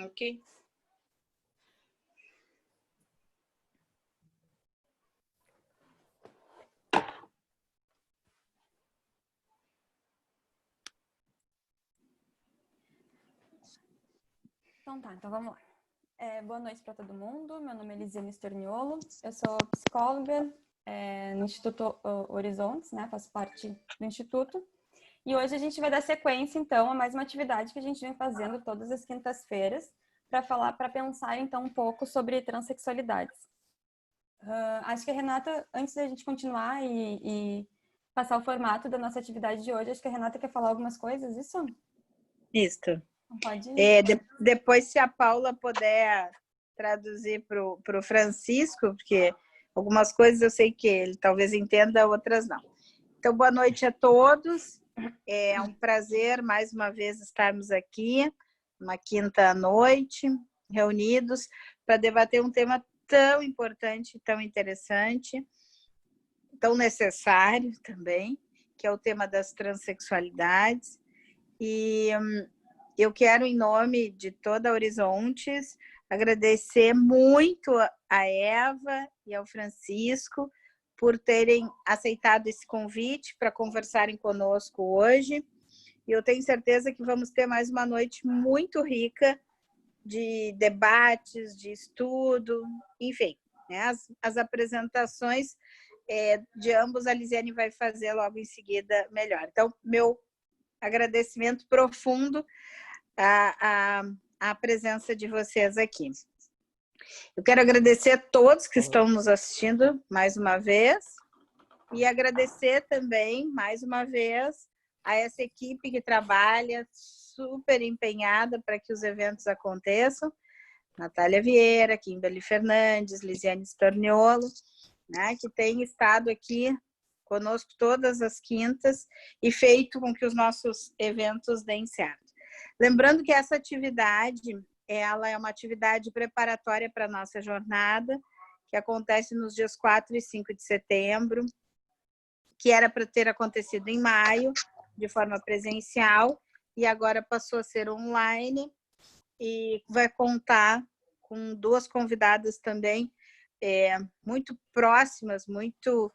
Ok. Então tá, então vamos lá. Boa noite para todo mundo, meu nome é Lisiane Storniolo, eu sou psicóloga no Instituto Horizontes, né, faço parte do Instituto, e hoje a gente vai dar sequência, então, a mais uma atividade que a gente vem fazendo todas as quintas-feiras, para pensar, então, um pouco sobre transexualidades. Acho que a Renata, antes da gente continuar e passar o formato da nossa atividade de hoje, acho que a Renata quer falar algumas coisas, isso? Isso. Pode. Depois, se a Paula puder traduzir para o Francisco, porque algumas coisas eu sei que ele talvez entenda, outras não. Então, boa noite a todos. É um prazer, mais uma vez, estarmos aqui, uma quinta-noite, reunidos, para debater um tema tão importante, tão interessante, tão necessário também, que é o tema das transexualidades. E eu quero, em nome de toda a Horizontes, agradecer muito a Eva e ao Francisco por terem aceitado esse convite para conversarem conosco hoje. E eu tenho certeza que vamos ter mais uma noite muito rica de debates, de estudo, enfim, né? As apresentações de ambos a Lisiane vai fazer logo em seguida melhor. Então, meu agradecimento profundo à presença de vocês aqui. Eu quero agradecer a todos que estão nos assistindo mais uma vez e agradecer também, mais uma vez, a essa equipe que trabalha super empenhada para que os eventos aconteçam. Natália Vieira, Kimberly Fernandes, Lisiane Storniolo, né, que tem estado aqui conosco todas as quintas e feito com que os nossos eventos deem certo. Lembrando que essa atividade, ela é uma atividade preparatória para a nossa jornada, que acontece nos dias 4 e 5 de setembro, que era para ter acontecido em maio, de forma presencial, e agora passou a ser online, e vai contar com duas convidadas também, muito próximas, muito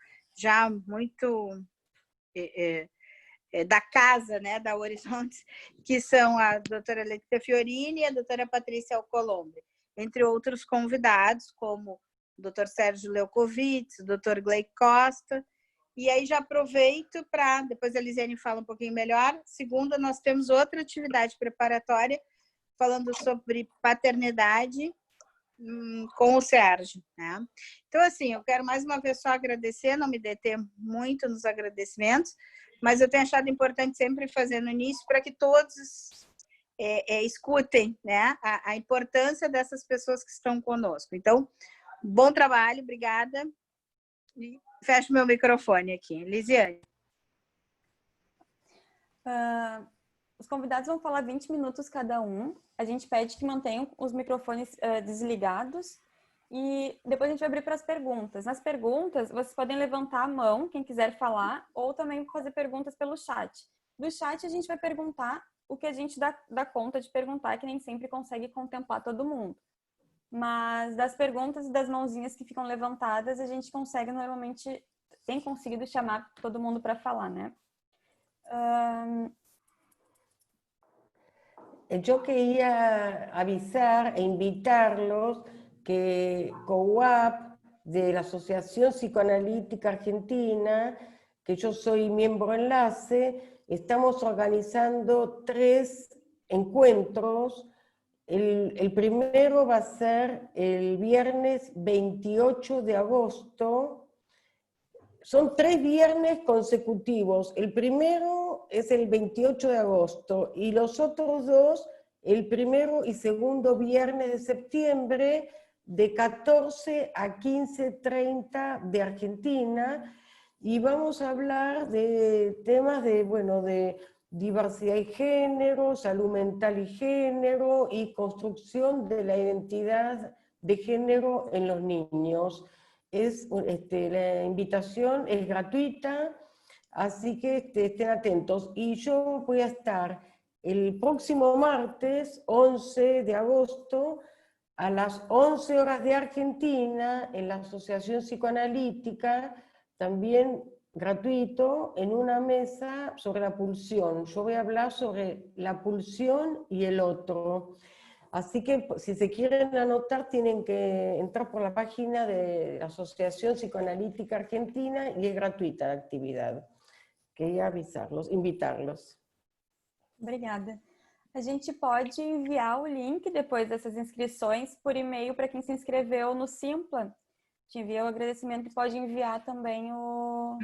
da casa, né, da Horizontes, que são a doutora Letícia Fiorini e a doutora Patrícia Alcolombre, entre outros convidados, como o doutor Sérgio Leucovitz, o doutor Gley Costa. E aí já aproveito para, depois a Lisiane fala um pouquinho melhor, segunda nós temos outra atividade preparatória, falando sobre paternidade com o Sérgio, né? Então, assim, eu quero mais uma vez só agradecer, não me deter muito nos agradecimentos, mas eu tenho achado importante sempre fazer no início para que todos escutem, né, a importância dessas pessoas que estão conosco. Então, bom trabalho, obrigada. E fecho meu microfone aqui. Lisiane. Os convidados vão falar 20 minutos cada um. A gente pede que mantenham os microfones desligados. E depois a gente vai abrir para as perguntas. Nas perguntas, vocês podem levantar a mão, quem quiser falar, ou também fazer perguntas pelo chat. Do chat, a gente vai perguntar o que a gente dá conta de perguntar, que nem sempre consegue contemplar todo mundo. Mas das perguntas e das mãozinhas que ficam levantadas, a gente consegue, normalmente, tem conseguido chamar todo mundo para falar, né? Yo quería avisar e invitarlos que COUAP, de la Asociación Psicoanalítica Argentina, que yo soy miembro enlace, estamos organizando 3 encuentros. El primero va a ser el viernes 28 de agosto. Son 3 viernes consecutivos. El primero es el 28 de agosto y los otros 2, el primero y segundo viernes de septiembre, de 14 a 15:30 de Argentina. Y vamos a hablar de temas de diversidad y género, salud mental y género, y construcción de la identidad de género en los niños. La invitación es gratuita, así que estén atentos. Y yo voy a estar el próximo martes, 11 de agosto, a las 11 horas de Argentina, en la Asociación Psicoanalítica, también gratuito, en una mesa sobre la pulsión. Yo voy a hablar sobre la pulsión y el otro. Así que si se quieren anotar, tienen que entrar por la página de la Asociación Psicoanalítica Argentina y es gratuita la actividad. Queria avisarlos, invitarlos. Obrigada. A gente pode enviar o link depois dessas inscrições por e-mail para quem se inscreveu no Simpla. Te envia o agradecimento e pode enviar também o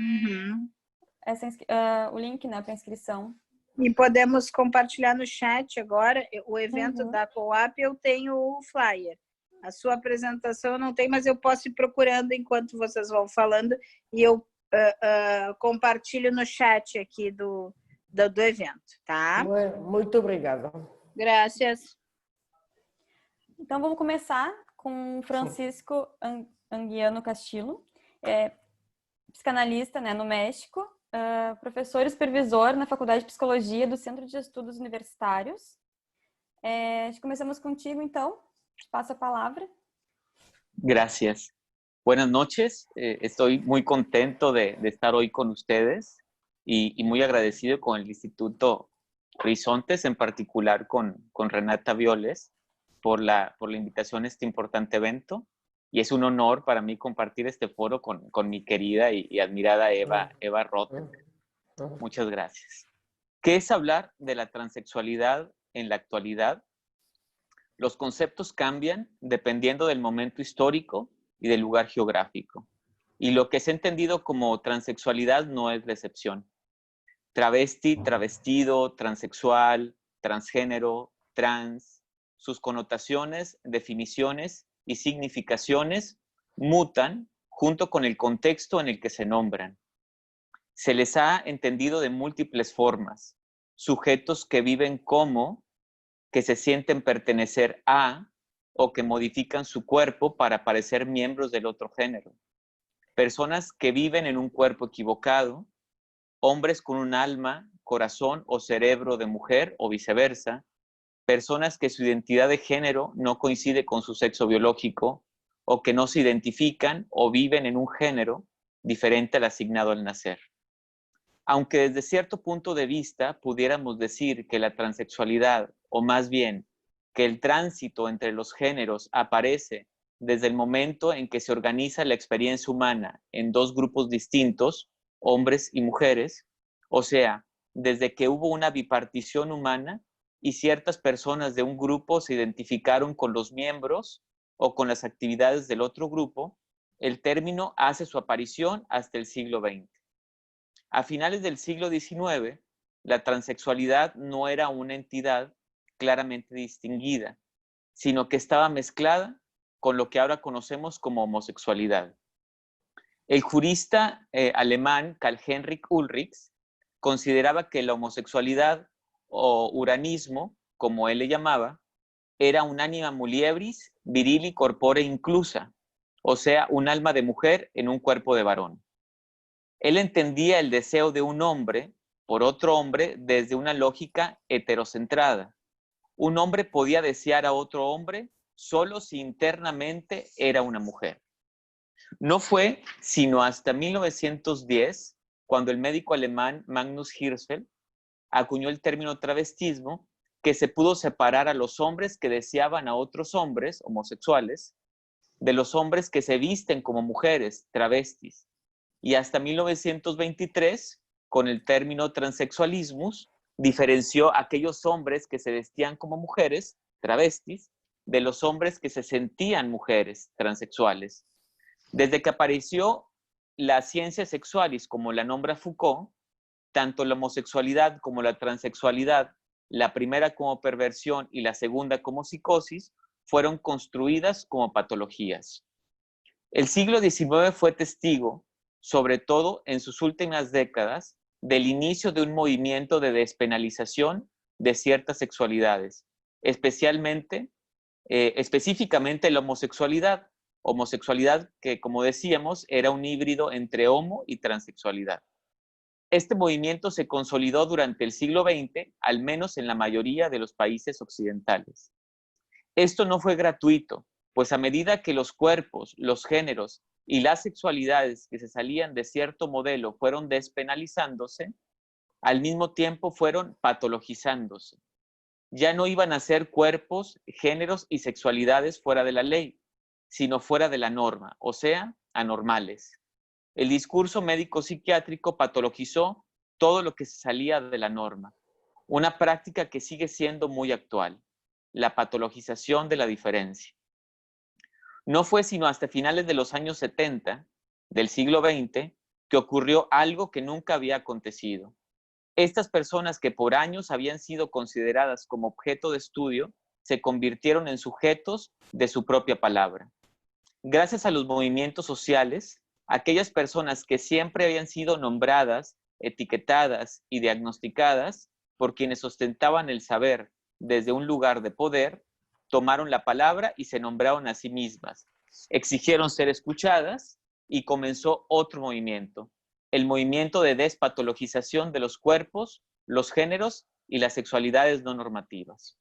link, né, para inscrição. E podemos compartilhar no chat agora. O evento da Coap, eu tenho o flyer. A sua apresentação eu não tenho, mas eu posso ir procurando enquanto vocês vão falando e eu compartilho no chat aqui do evento, tá? Muito obrigada. Graças. Então, vamos começar com Francisco Anguiano Castillo, psicanalista, né, no México, professor e supervisor na Faculdade de Psicologia do Centro de Estudos Universitários. Começamos contigo, então. Te passo a palavra. Gracias. Buenas noches. Estoy muy contento de estar hoy con ustedes y muy agradecido con el Instituto Horizontes, en particular con Renata Violes, por la invitación a este importante evento. Y es un honor para mí compartir este foro con mi querida y admirada Eva Roth. Muchas gracias. ¿Qué es hablar de la transexualidad en la actualidad? Los conceptos cambian dependiendo del momento histórico y del lugar geográfico. Y lo que se ha entendido como transexualidad no es la excepción. Travesti, travestido, transexual, transgénero, trans, sus connotaciones, definiciones y significaciones mutan junto con el contexto en el que se nombran. Se les ha entendido de múltiples formas. Sujetos que viven como, que se sienten pertenecer a, o que modifican su cuerpo para parecer miembros del otro género. Personas que viven en un cuerpo equivocado, hombres con un alma, corazón o cerebro de mujer o viceversa, personas que su identidad de género no coincide con su sexo biológico o que no se identifican o viven en un género diferente al asignado al nacer. Aunque desde cierto punto de vista pudiéramos decir que la transexualidad, o más bien que el tránsito entre los géneros aparece desde el momento en que se organiza la experiencia humana en dos grupos distintos, hombres y mujeres, o sea, desde que hubo una bipartición humana y ciertas personas de un grupo se identificaron con los miembros o con las actividades del otro grupo, el término hace su aparición hasta el siglo XX. A finales del siglo XIX, la transexualidad no era una entidad claramente distinguida, sino que estaba mezclada con lo que ahora conocemos como homosexualidad. El jurista alemán Karl-Heinrich Ulrichs consideraba que la homosexualidad o uranismo, como él le llamaba, era un anima muliebris virili corpore inclusa, o sea, un alma de mujer en un cuerpo de varón. Él entendía el deseo de un hombre por otro hombre desde una lógica heterocentrada. Un hombre podía desear a otro hombre solo si internamente era una mujer. No fue sino hasta 1910, cuando el médico alemán Magnus Hirschfeld acuñó el término travestismo, que se pudo separar a los hombres que deseaban a otros hombres homosexuales de los hombres que se visten como mujeres, travestis. Y hasta 1923, con el término transexualismus, diferenció a aquellos hombres que se vestían como mujeres, travestis, de los hombres que se sentían mujeres, transexuales. Desde que apareció la ciencia sexualis, como la nombra Foucault, tanto la homosexualidad como la transexualidad, la primera como perversión y la segunda como psicosis, fueron construidas como patologías. El siglo XIX fue testigo, sobre todo en sus últimas décadas, del inicio de un movimiento de despenalización de ciertas sexualidades, específicamente la homosexualidad que, como decíamos, era un híbrido entre homo y transexualidad. Este movimiento se consolidó durante el siglo XX, al menos en la mayoría de los países occidentales. Esto no fue gratuito, pues a medida que los cuerpos, los géneros y las sexualidades que se salían de cierto modelo fueron despenalizándose, al mismo tiempo fueron patologizándose. Ya no iban a ser cuerpos, géneros y sexualidades fuera de la ley, sino fuera de la norma, o sea, anormales. El discurso médico-psiquiátrico patologizó todo lo que se salía de la norma, una práctica que sigue siendo muy actual, la patologización de la diferencia. No fue sino hasta finales de los años 70 del siglo XX que ocurrió algo que nunca había acontecido. Estas personas que por años habían sido consideradas como objeto de estudio se convirtieron en sujetos de su propia palabra. Gracias a los movimientos sociales, aquellas personas que siempre habían sido nombradas, etiquetadas y diagnosticadas por quienes ostentaban el saber desde un lugar de poder, tomaron la palabra y se nombraron a sí mismas. Exigieron ser escuchadas y comenzó otro movimiento, el movimiento de despatologización de los cuerpos, los géneros y las sexualidades no normativas.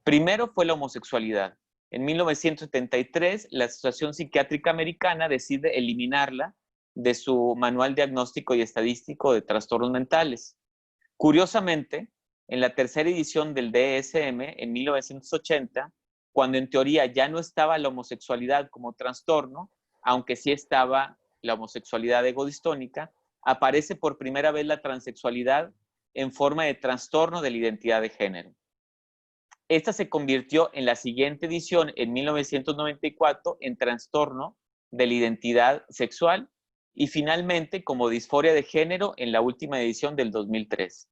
Primero fue la homosexualidad. En 1973, la Asociación Psiquiátrica Americana decide eliminarla de su Manual Diagnóstico y Estadístico de Trastornos Mentales. Curiosamente, en la tercera edición del DSM, en 1980, cuando en teoría ya no estaba la homosexualidad como trastorno, aunque sí estaba la homosexualidad egodistónica, aparece por primera vez la transexualidad en forma de trastorno de la identidad de género. Esta se convirtió en la siguiente edición, en 1994, en trastorno de la identidad sexual y finalmente como disforia de género en la última edición del 2003.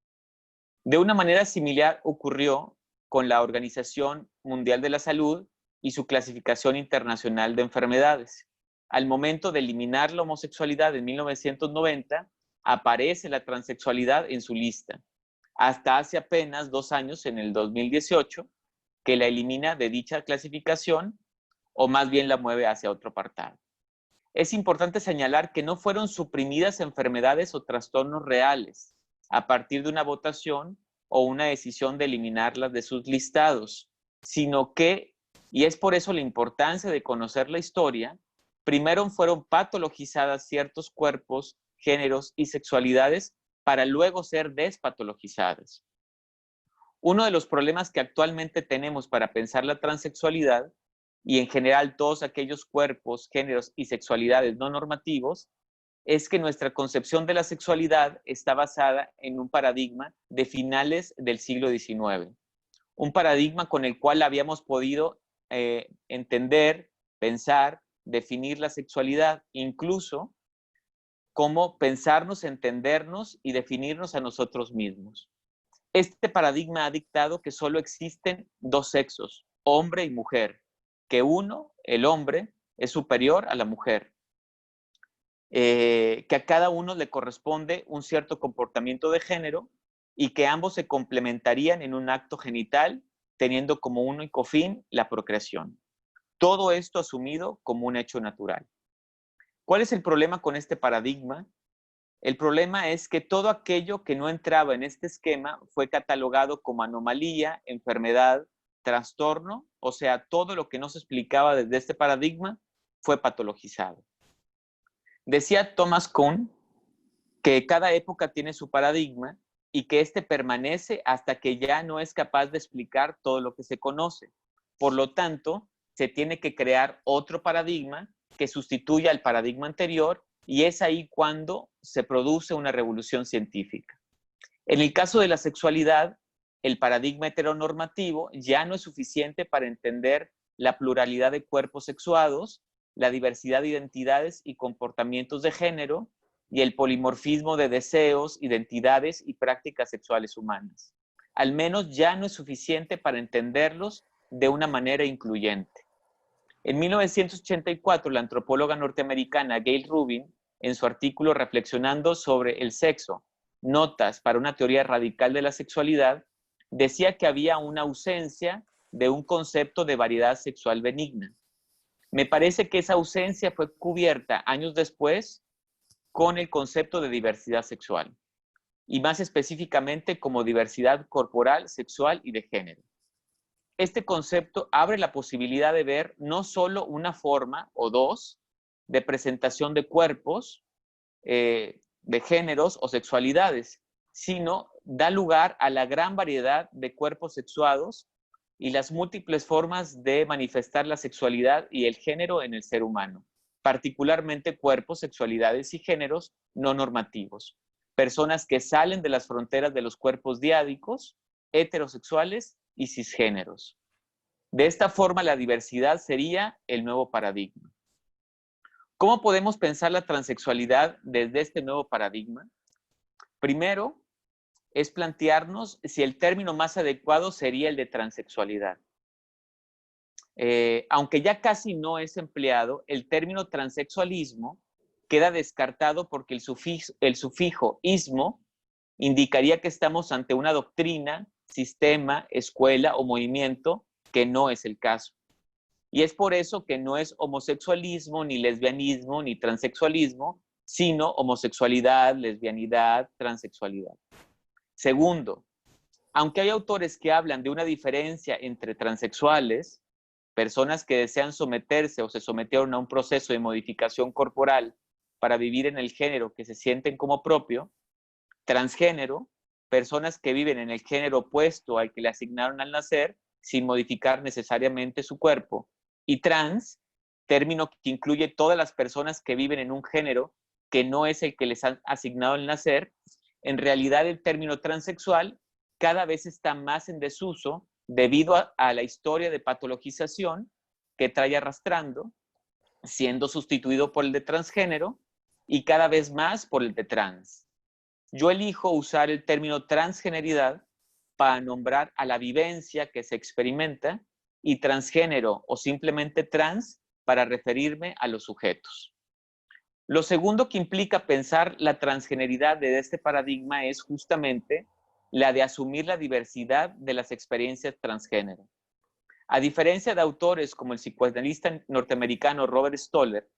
De una manera similar ocurrió con la Organización Mundial de la Salud y su clasificación internacional de enfermedades. Al momento de eliminar la homosexualidad en 1990, aparece la transexualidad en su lista. Hasta hace apenas 2 años, en el 2018, que la elimina de dicha clasificación o más bien la mueve hacia otro apartado. Es importante señalar que no fueron suprimidas enfermedades o trastornos reales a partir de una votación o una decisión de eliminarlas de sus listados, sino que, y es por eso la importancia de conocer la historia, primero fueron patologizadas ciertos cuerpos, géneros y sexualidades para luego ser despatologizadas. Uno de los problemas que actualmente tenemos para pensar la transexualidad y en general todos aquellos cuerpos, géneros y sexualidades no normativos es que nuestra concepción de la sexualidad está basada en un paradigma de finales del siglo XIX. Un paradigma con el cual habíamos podido entender, pensar, definir la sexualidad, incluso cómo pensarnos, entendernos y definirnos a nosotros mismos. Este paradigma ha dictado que solo existen 2 sexos, hombre y mujer, que uno, el hombre, es superior a la mujer, que a cada uno le corresponde un cierto comportamiento de género y que ambos se complementarían en un acto genital, teniendo como único fin la procreación. Todo esto asumido como un hecho natural. ¿Cuál es el problema con este paradigma? El problema es que todo aquello que no entraba en este esquema fue catalogado como anomalía, enfermedad, trastorno, o sea, todo lo que no se explicaba desde este paradigma fue patologizado. Decía Thomas Kuhn que cada época tiene su paradigma y que éste permanece hasta que ya no es capaz de explicar todo lo que se conoce. Por lo tanto, se tiene que crear otro paradigma que sustituya al paradigma anterior y es ahí cuando se produce una revolución científica. En el caso de la sexualidad, el paradigma heteronormativo ya no es suficiente para entender la pluralidad de cuerpos sexuados, la diversidad de identidades y comportamientos de género y el polimorfismo de deseos, identidades y prácticas sexuales humanas. Al menos ya no es suficiente para entenderlos de una manera incluyente. En 1984, la antropóloga norteamericana Gail Rubin, en su artículo Reflexionando sobre el sexo, notas para una teoría radical de la sexualidad, decía que había una ausencia de un concepto de variedad sexual benigna. Me parece que esa ausencia fue cubierta años después con el concepto de diversidad sexual. y más específicamente como diversidad corporal, sexual y de género. Este concepto abre la posibilidad de ver no solo una forma o dos de presentación de cuerpos, de géneros o sexualidades, sino da lugar a la gran variedad de cuerpos sexuados y las múltiples formas de manifestar la sexualidad y el género en el ser humano, particularmente cuerpos, sexualidades y géneros no normativos. Personas que salen de las fronteras de los cuerpos diádicos, heterosexuales y cisgéneros. De esta forma, la diversidad sería el nuevo paradigma. ¿Cómo podemos pensar la transexualidad desde este nuevo paradigma? Primero, es plantearnos si el término más adecuado sería el de transexualidad. Aunque ya casi no es empleado, el término transexualismo queda descartado porque el sufijo ismo indicaría que estamos ante una doctrina, sistema, escuela o movimiento que no es el caso. Y es por eso que no es homosexualismo, ni lesbianismo, ni transexualismo, sino homosexualidad, lesbianidad, transexualidad. Segundo, aunque hay autores que hablan de una diferencia entre transexuales, personas que desean someterse o se sometieron a un proceso de modificación corporal para vivir en el género que se sienten como propio, transgénero, personas que viven en el género opuesto al que le asignaron al nacer, sin modificar necesariamente su cuerpo, y trans, término que incluye todas las personas que viven en un género que no es el que les han asignado al nacer. En realidad, el término transexual cada vez está más en desuso debido a la historia de patologización que trae arrastrando, siendo sustituido por el de transgénero y cada vez más por el de trans. Yo elijo usar el término transgeneridad para nombrar a la vivencia que se experimenta y transgénero o simplemente trans para referirme a los sujetos. Lo segundo que implica pensar la transgeneridad de este paradigma es justamente la de asumir la diversidad de las experiencias transgénero. A diferencia de autores como el psicoanalista norteamericano Robert Stoller,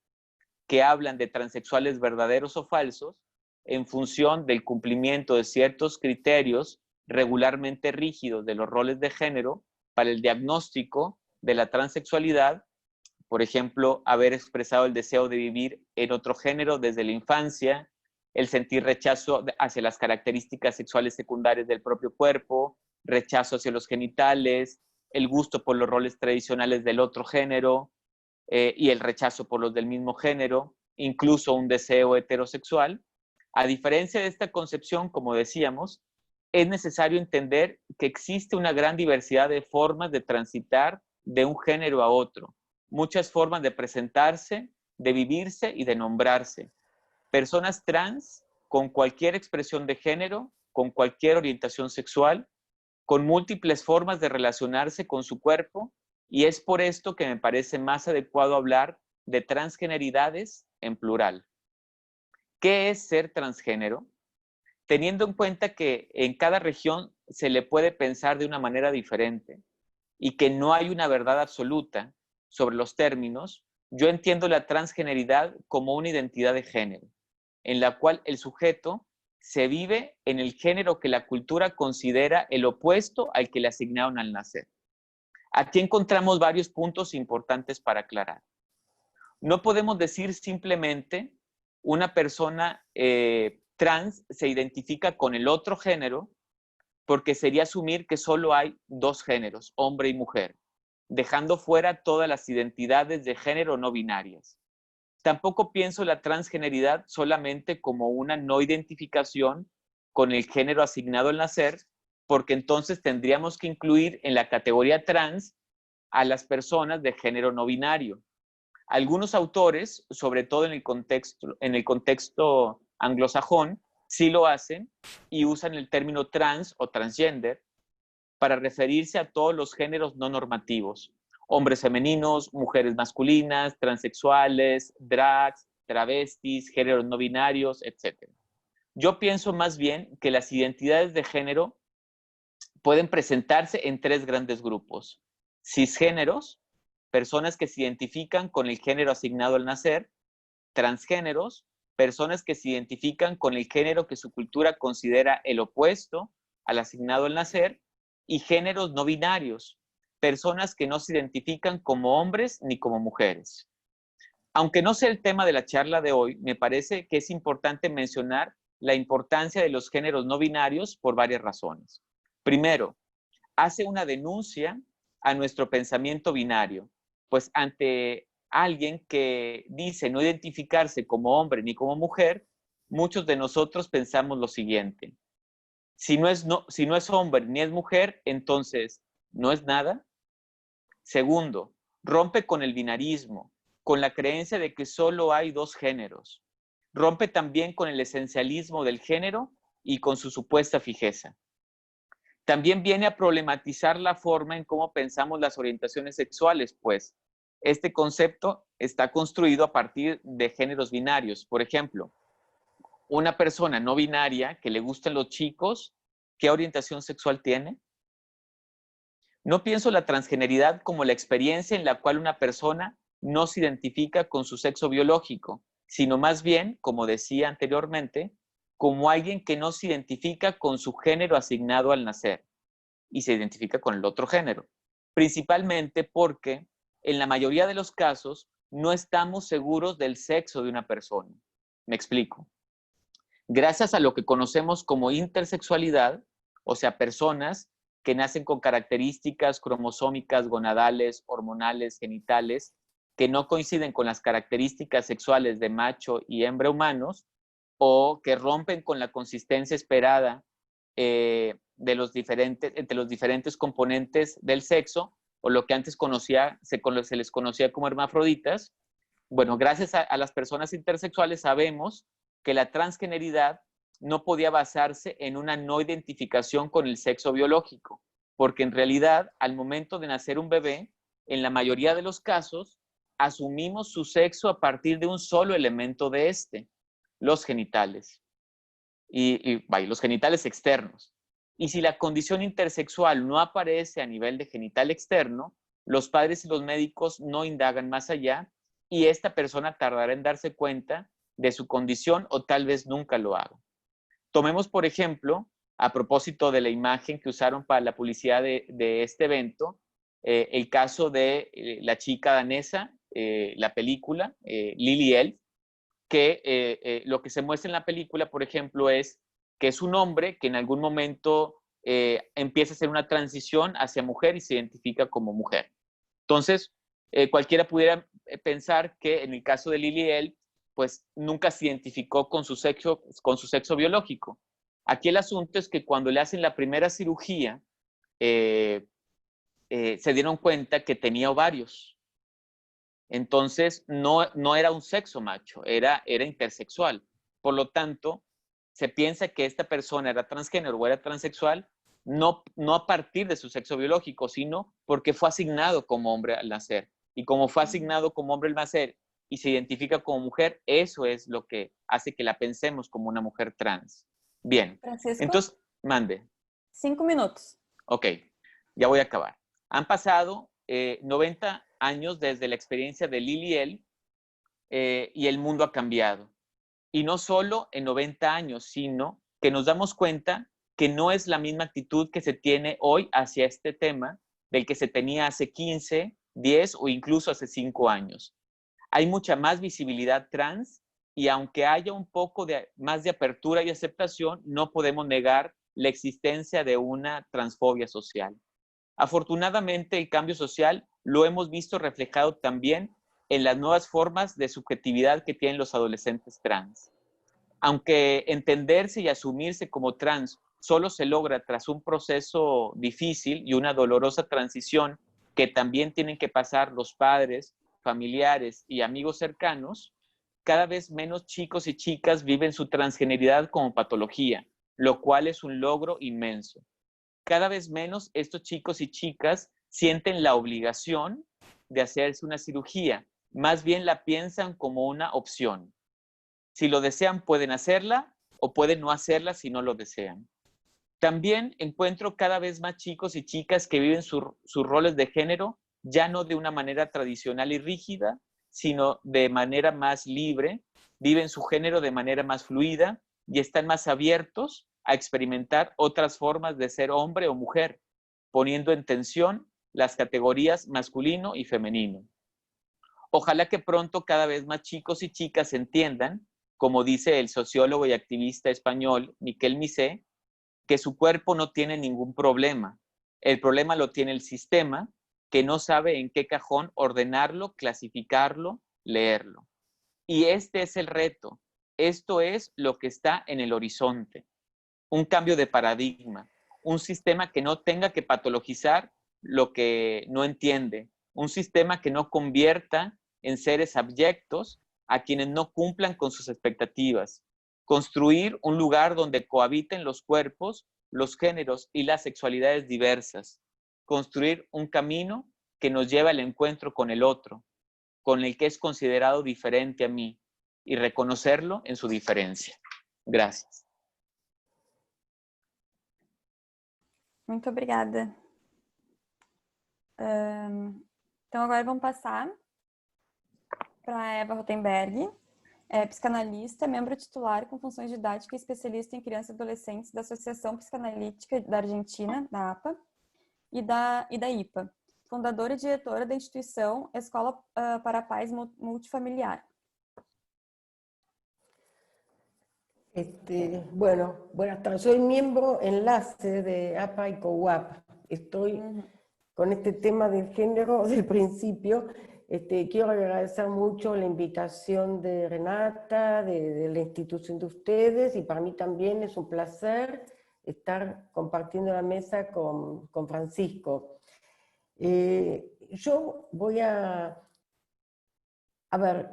que hablan de transexuales verdaderos o falsos, en función del cumplimiento de ciertos criterios regularmente rígidos de los roles de género para el diagnóstico de la transexualidad, por ejemplo, haber expresado el deseo de vivir en otro género desde la infancia, el sentir rechazo hacia las características sexuales secundarias del propio cuerpo, rechazo hacia los genitales, el gusto por los roles tradicionales del otro género y el rechazo por los del mismo género, incluso un deseo heterosexual. A diferencia de esta concepción, como decíamos, es necesario entender que existe una gran diversidad de formas de transitar de un género a otro, muchas formas de presentarse, de vivirse y de nombrarse. Personas trans con cualquier expresión de género, con cualquier orientación sexual, con múltiples formas de relacionarse con su cuerpo, y es por esto que me parece más adecuado hablar de transgeneridades en plural. ¿Qué es ser transgénero? Teniendo en cuenta que en cada región se le puede pensar de una manera diferente y que no hay una verdad absoluta sobre los términos, yo entiendo la transgeneridad como una identidad de género, en la cual el sujeto se vive en el género que la cultura considera el opuesto al que le asignaron al nacer. Aquí encontramos varios puntos importantes para aclarar. No podemos decir simplemente una persona trans se identifica con el otro género, porque sería asumir que solo hay dos géneros, hombre y mujer, dejando fuera todas las identidades de género no binarias. Tampoco pienso la transgeneridad solamente como una no identificación con el género asignado al nacer, porque entonces tendríamos que incluir en la categoría trans a las personas de género no binario. Algunos autores, sobre todo en el contexto anglosajón, sí lo hacen y usan el término trans o transgender para referirse a todos los géneros no normativos. Hombres femeninos, mujeres masculinas, transexuales, drags, travestis, géneros no binarios, etc. Yo pienso más bien que las identidades de género pueden presentarse en tres grandes grupos. Cisgéneros, personas que se identifican con el género asignado al nacer; transgéneros, personas que se identifican con el género que su cultura considera el opuesto al asignado al nacer, y géneros no binarios, personas que no se identifican como hombres ni como mujeres. Aunque no sea el tema de la charla de hoy, me parece que es importante mencionar la importancia de los géneros no binarios por varias razones. Primero, hace una denuncia a nuestro pensamiento binario, pues ante alguien que dice no identificarse como hombre ni como mujer, muchos de nosotros pensamos lo siguiente: si no es hombre ni es mujer, entonces no es nada. Segundo, rompe con el binarismo, con la creencia de que solo hay dos géneros. Rompe también con el esencialismo del género y con su supuesta fijeza. También viene a problematizar la forma en cómo pensamos las orientaciones sexuales, pues este concepto está construido a partir de géneros binarios. Por ejemplo, una persona no binaria que le gustan los chicos, ¿qué orientación sexual tiene? No pienso la transgeneridad como la experiencia en la cual una persona no se identifica con su sexo biológico, sino más bien, como decía anteriormente, como alguien que no se identifica con su género asignado al nacer y se identifica con el otro género, principalmente porque en la mayoría de los casos no estamos seguros del sexo de una persona. Me explico. Gracias a lo que conocemos como intersexualidad, o sea, personas que nacen con características cromosómicas, gonadales, hormonales, genitales, que no coinciden con las características sexuales de macho y hembra humanos, o que rompen con la consistencia esperada entre los diferentes componentes del sexo, o lo que antes se les conocía como hermafroditas. Bueno, gracias a las personas intersexuales sabemos que la transgeneridad no podía basarse en una no identificación con el sexo biológico, porque en realidad, al momento de nacer un bebé, en la mayoría de los casos, asumimos su sexo a partir de un solo elemento de este, los genitales, y los genitales externos. Y si la condición intersexual no aparece a nivel de genital externo, los padres y los médicos no indagan más allá, y esta persona tardará en darse cuenta de su condición o tal vez nunca lo haga. Tomemos, por ejemplo, a propósito de la imagen que usaron para la publicidad de este evento, el caso de la chica danesa, la película, Lily Elf, que lo que se muestra en la película, por ejemplo, es que es un hombre que en algún momento empieza a hacer una transición hacia mujer y se identifica como mujer. Entonces, cualquiera pudiera pensar que en el caso de Lily Elf, pues nunca se identificó con su sexo biológico. Aquí el asunto es que cuando le hacen la primera cirugía, se dieron cuenta que tenía ovarios. Entonces, no era un sexo macho, era intersexual. Por lo tanto, se piensa que esta persona era transgénero o era transexual, no a partir de su sexo biológico, sino porque fue asignado como hombre al nacer. Y como fue asignado como hombre al nacer y se identifica como mujer, eso es lo que hace que la pensemos como una mujer trans. Bien. Francisco, Entonces, mande. 5 minutos. Ok, ya voy a acabar. Han pasado 90 años desde la experiencia de Lily Elf y el mundo ha cambiado. Y no solo en 90 años, sino que nos damos cuenta que no es la misma actitud que se tiene hoy hacia este tema del que se tenía hace 15, 10 o incluso hace 5 años. Hay mucha más visibilidad trans y aunque haya un poco más de apertura y aceptación, no podemos negar la existencia de una transfobia social. Afortunadamente, el cambio social lo hemos visto reflejado también en las nuevas formas de subjetividad que tienen los adolescentes trans. Aunque entenderse y asumirse como trans solo se logra tras un proceso difícil y una dolorosa transición que también tienen que pasar los padres, familiares y amigos cercanos, cada vez menos chicos y chicas viven su transgeneridad como patología, lo cual es un logro inmenso. Cada vez menos estos chicos y chicas sienten la obligación de hacerse una cirugía, más bien la piensan como una opción. Si lo desean, pueden hacerla o pueden no hacerla si no lo desean. También encuentro cada vez más chicos y chicas que viven sus roles de género ya no de una manera tradicional y rígida, sino de manera más libre viven su género de manera más fluida y están más abiertos a experimentar otras formas de ser hombre o mujer, poniendo en tensión las categorías masculino y femenino. Ojalá que pronto cada vez más chicos y chicas entiendan, como dice el sociólogo y activista español Miquel Missé, que su cuerpo no tiene ningún problema. El problema lo tiene el sistema, que no sabe en qué cajón ordenarlo, clasificarlo, leerlo. Y este es el reto. Esto es lo que está en el horizonte. Un cambio de paradigma, un sistema que no tenga que patologizar lo que no entiende, un sistema que no convierta en seres abyectos a quienes no cumplan con sus expectativas. Construir un lugar donde cohabiten los cuerpos, los géneros y las sexualidades diversas. Construir un camino que nos lleva al encuentro con el otro, con el que es considerado diferente a mí, y reconocerlo en su diferencia. Gracias. Muito obrigada. Então, agora vamos passar para a Eva Rotenberg, psicanalista, membro titular com funções didáticas e especialista em crianças e adolescentes da Associação Psicanalítica da Argentina, da APA, e da IPA, fundadora e diretora da instituição Escola para a Paz Multifamiliar. Bueno, buenas tardes. Soy miembro enlace de APA y COUAP. Estoy con este tema del género desde el principio. Quiero agradecer mucho la invitación de Renata, de la institución de ustedes, y para mí también es un placer estar compartiendo la mesa con Francisco. Yo voy a ver,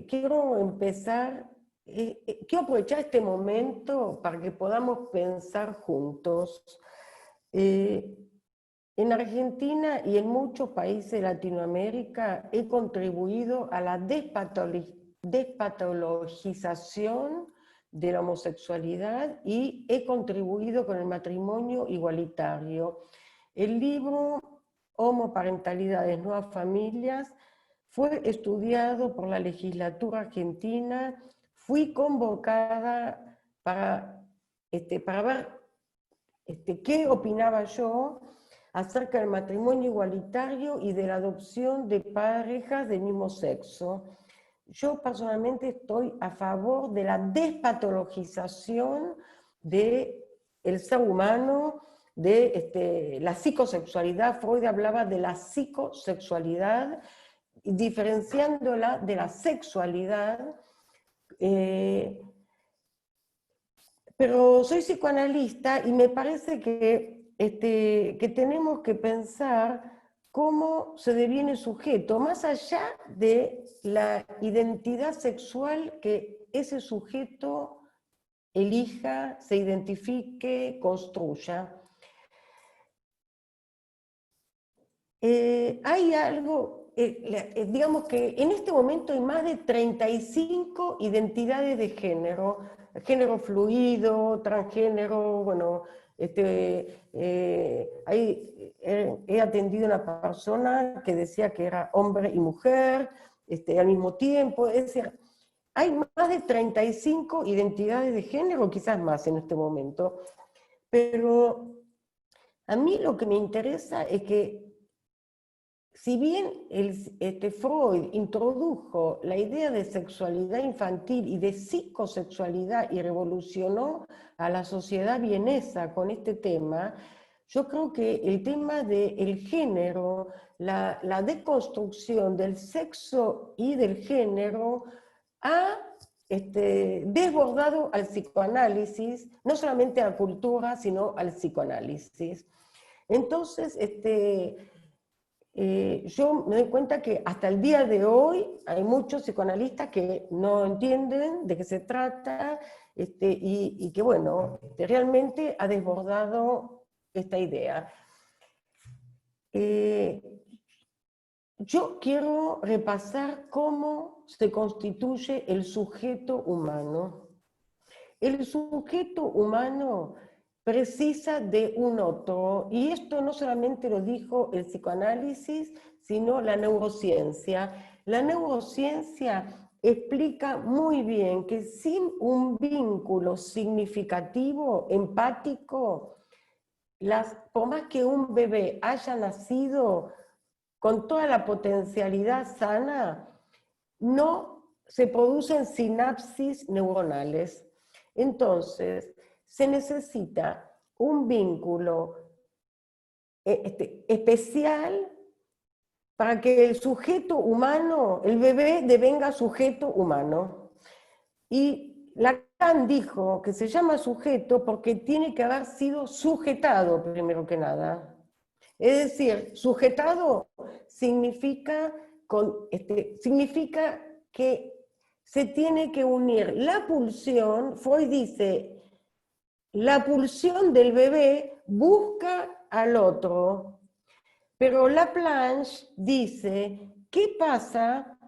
quiero empezar. Quiero aprovechar este momento para que podamos pensar juntos. En Argentina y en muchos países de Latinoamérica he contribuido a la despatologización de la homosexualidad y he contribuido con el matrimonio igualitario. El libro Homoparentalidades, Nuevas Familias fue estudiado por la legislatura argentina. Fui convocada para ver qué opinaba yo acerca del matrimonio igualitario y de la adopción de parejas del mismo sexo. Yo personalmente estoy a favor de la despatologización del ser humano, de la psicosexualidad. Freud hablaba de la psicosexualidad, diferenciándola de la sexualidad. Pero soy psicoanalista y me parece que tenemos que pensar cómo se deviene sujeto, más allá de la identidad sexual que ese sujeto elija, se identifique, construya. Hay algo... digamos que en este momento hay más de 35 identidades de género fluido, transgénero, bueno, he atendido a una persona que decía que era hombre y mujer, al mismo tiempo, es decir, hay más de 35 identidades de género, quizás más en este momento, pero a mí lo que me interesa es que si bien Freud introdujo la idea de sexualidad infantil y de psicosexualidad y revolucionó a la sociedad vienesa con este tema, yo creo que el tema del género, la deconstrucción del sexo y del género ha desbordado al psicoanálisis, no solamente a la cultura, sino al psicoanálisis. Entonces, yo me doy cuenta que hasta el día de hoy hay muchos psicoanalistas que no entienden de qué se trata y que, bueno, realmente ha desbordado esta idea. Yo quiero repasar cómo se constituye el sujeto humano. El sujeto humano precisa de un otro, y esto no solamente lo dijo el psicoanálisis, sino la neurociencia. La neurociencia explica muy bien que sin un vínculo significativo, empático, por más que un bebé haya nacido con toda la potencialidad sana, no se producen sinapsis neuronales. Entonces, se necesita un vínculo especial para que el sujeto humano, el bebé, devenga sujeto humano. Y Lacan dijo que se llama sujeto porque tiene que haber sido sujetado primero que nada. Es decir, sujetado significa que se tiene que unir la pulsión. Freud dice, la pulsión del bebé busca al otro. Pero Laplanche dice, ¿qué pasa?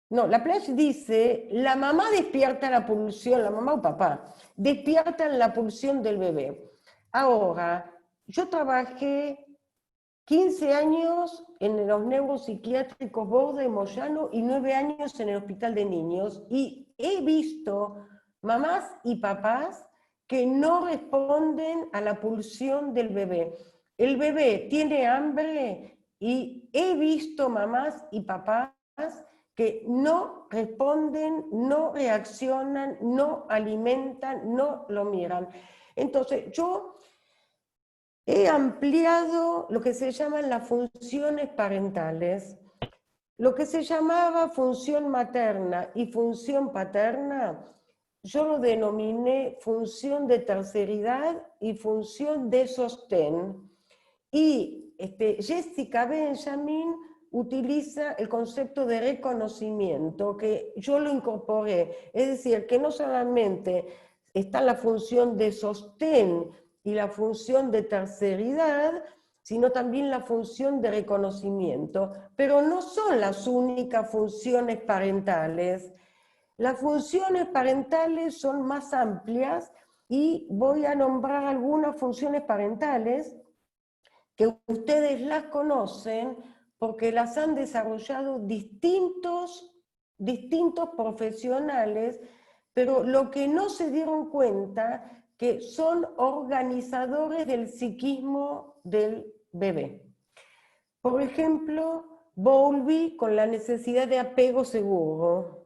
No, Laplanche dice, la mamá despierta la pulsión, la mamá o papá, despiertan la pulsión del bebé. Ahora, yo trabajé 15 años en los neuropsiquiátricos Borda y Moyano y 9 años en el hospital de niños, y he visto mamás y papás que no responden a la pulsión del bebé. El bebé tiene hambre y he visto mamás y papás que no responden, no reaccionan, no alimentan, no lo miran. Entonces, yo he ampliado lo que se llaman las funciones parentales. Lo que se llamaba función materna y función paterna, yo lo denominé función de terceridad y función de sostén. Y Jessica Benjamin utiliza el concepto de reconocimiento, que yo lo incorporé. Es decir, que no solamente está la función de sostén y la función de terceridad, sino también la función de reconocimiento. Pero no son las únicas funciones parentales. Las funciones parentales son más amplias y voy a nombrar algunas funciones parentales que ustedes las conocen porque las han desarrollado distintos profesionales, pero lo que no se dieron cuenta que son organizadores del psiquismo del bebé. Por ejemplo, Bowlby con la necesidad de apego seguro.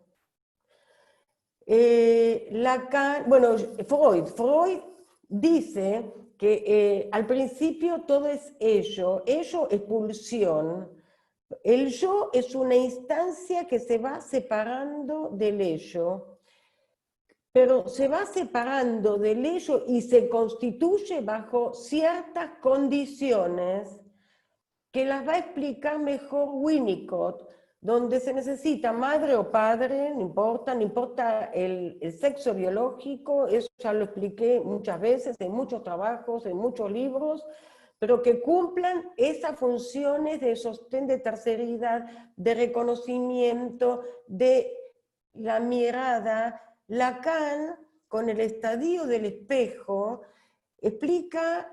Lacan, bueno, Freud dice que al principio todo es ello es pulsión. El yo es una instancia que se va separando del ello, pero se va separando del ello y se constituye bajo ciertas condiciones que las va a explicar mejor Winnicott, donde se necesita madre o padre, no importa el sexo biológico, eso ya lo expliqué muchas veces, en muchos trabajos, en muchos libros, pero que cumplan esas funciones de sostén, de terceridad, de reconocimiento, de la mirada. Lacan, con el estadio del espejo, explica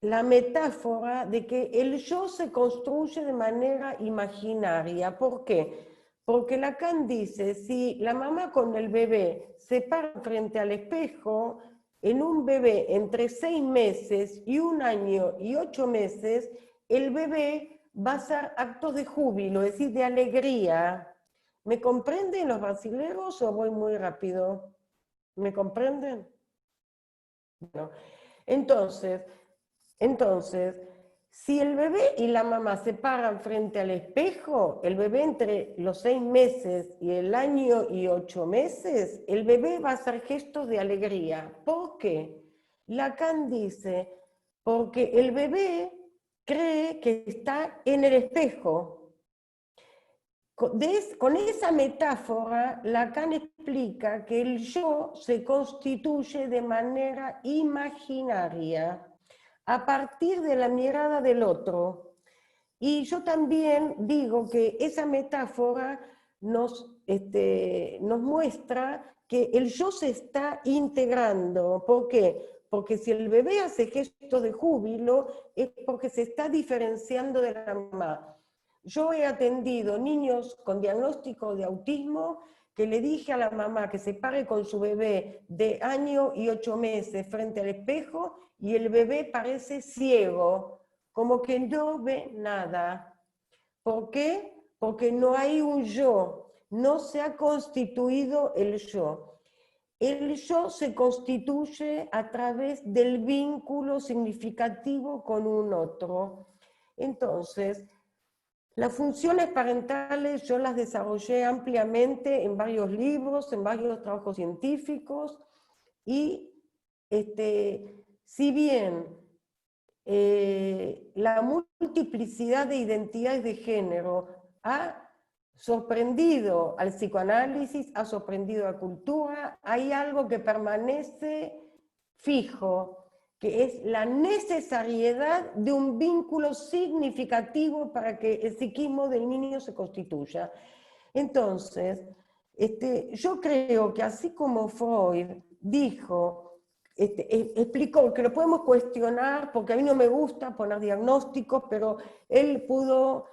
la metáfora de que el yo se construye de manera imaginaria. ¿Por qué? Porque Lacan dice, si la mamá con el bebé se para frente al espejo, en un bebé entre 6 meses y 1 año y 8 meses, el bebé va a hacer actos de júbilo, es decir, de alegría. ¿Me comprenden los brasileros o voy muy rápido? ¿Me comprenden? Bueno, entonces, si el bebé y la mamá se paran frente al espejo, el bebé entre los 6 meses y el año y 8 meses, el bebé va a hacer gestos de alegría. ¿Por qué? Lacan dice, porque el bebé cree que está en el espejo. Con esa metáfora, Lacan explica que el yo se constituye de manera imaginaria a partir de la mirada del otro. Y yo también digo que esa metáfora nos muestra que el yo se está integrando. ¿Por qué? Porque si el bebé hace gestos de júbilo, es porque se está diferenciando de la mamá. Yo he atendido niños con diagnóstico de autismo que le dije a la mamá que se pare con su bebé de 1 año y 8 meses frente al espejo y el bebé parece ciego, como que no ve nada. ¿Por qué? Porque no hay un yo, no se ha constituido el yo. El yo se constituye a través del vínculo significativo con un otro. Entonces, las funciones parentales yo las desarrollé ampliamente en varios libros, en varios trabajos científicos, y si bien la multiplicidad de identidades de género ha sorprendido al psicoanálisis, ha sorprendido a la cultura, hay algo que permanece fijo, que es la necesariedad de un vínculo significativo para que el psiquismo del niño se constituya. Entonces, yo creo que así como Freud dijo, explicó que lo podemos cuestionar, porque a mí no me gusta poner diagnósticos, pero él pudo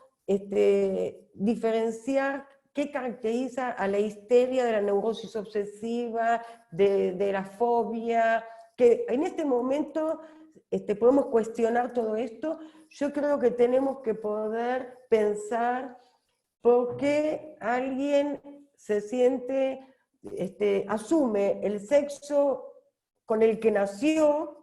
diferenciar qué caracteriza a la histeria de la neurosis obsesiva, de la fobia, que en este momento podemos cuestionar todo esto. Yo creo que tenemos que poder pensar por qué alguien se siente, asume el sexo con el que nació,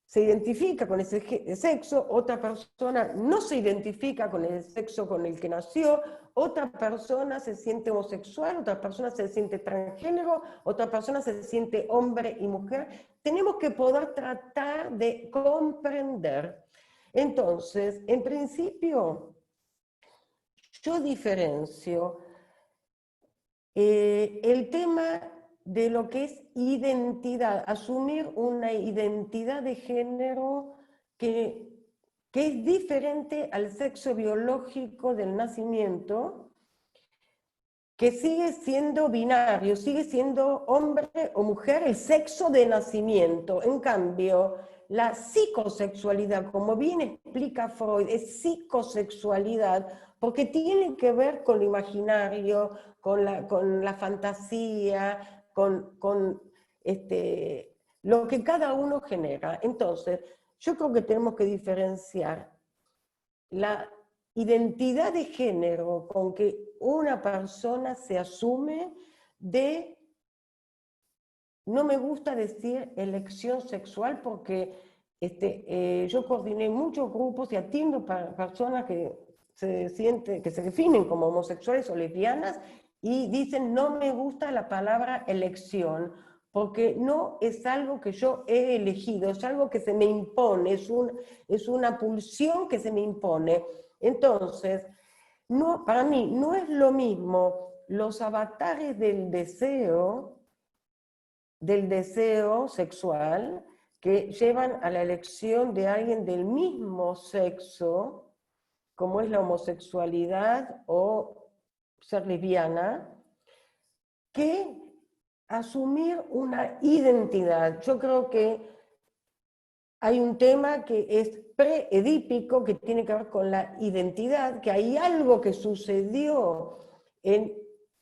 se identifica con ese sexo, otra persona no se identifica con el sexo con el que nació, otra persona se siente homosexual, otra persona se siente transgénero, otra persona se siente hombre y mujer. Tenemos que poder tratar de comprender. Entonces, en principio, yo diferencio el tema de lo que es identidad, asumir una identidad de género que es diferente al sexo biológico del nacimiento, que sigue siendo binario, sigue siendo hombre o mujer el sexo de nacimiento. En cambio, la psicosexualidad, como bien explica Freud, es psicosexualidad porque tiene que ver con lo imaginario, con la fantasía, con lo que cada uno genera. Entonces, yo creo que tenemos que diferenciar la identidad de género con que una persona se asume de, no me gusta decir elección sexual porque yo coordiné muchos grupos y atiendo para personas que se definen como homosexuales o lesbianas y dicen no me gusta la palabra elección porque no es algo que yo he elegido, es algo que se me impone, es una pulsión que se me impone. Entonces, no, para mí no es lo mismo los avatares del deseo sexual que llevan a la elección de alguien del mismo sexo, como es la homosexualidad o ser lesbiana, que asumir una identidad. Yo creo que hay un tema que es preedípico, que tiene que ver con la identidad, que hay algo que sucedió en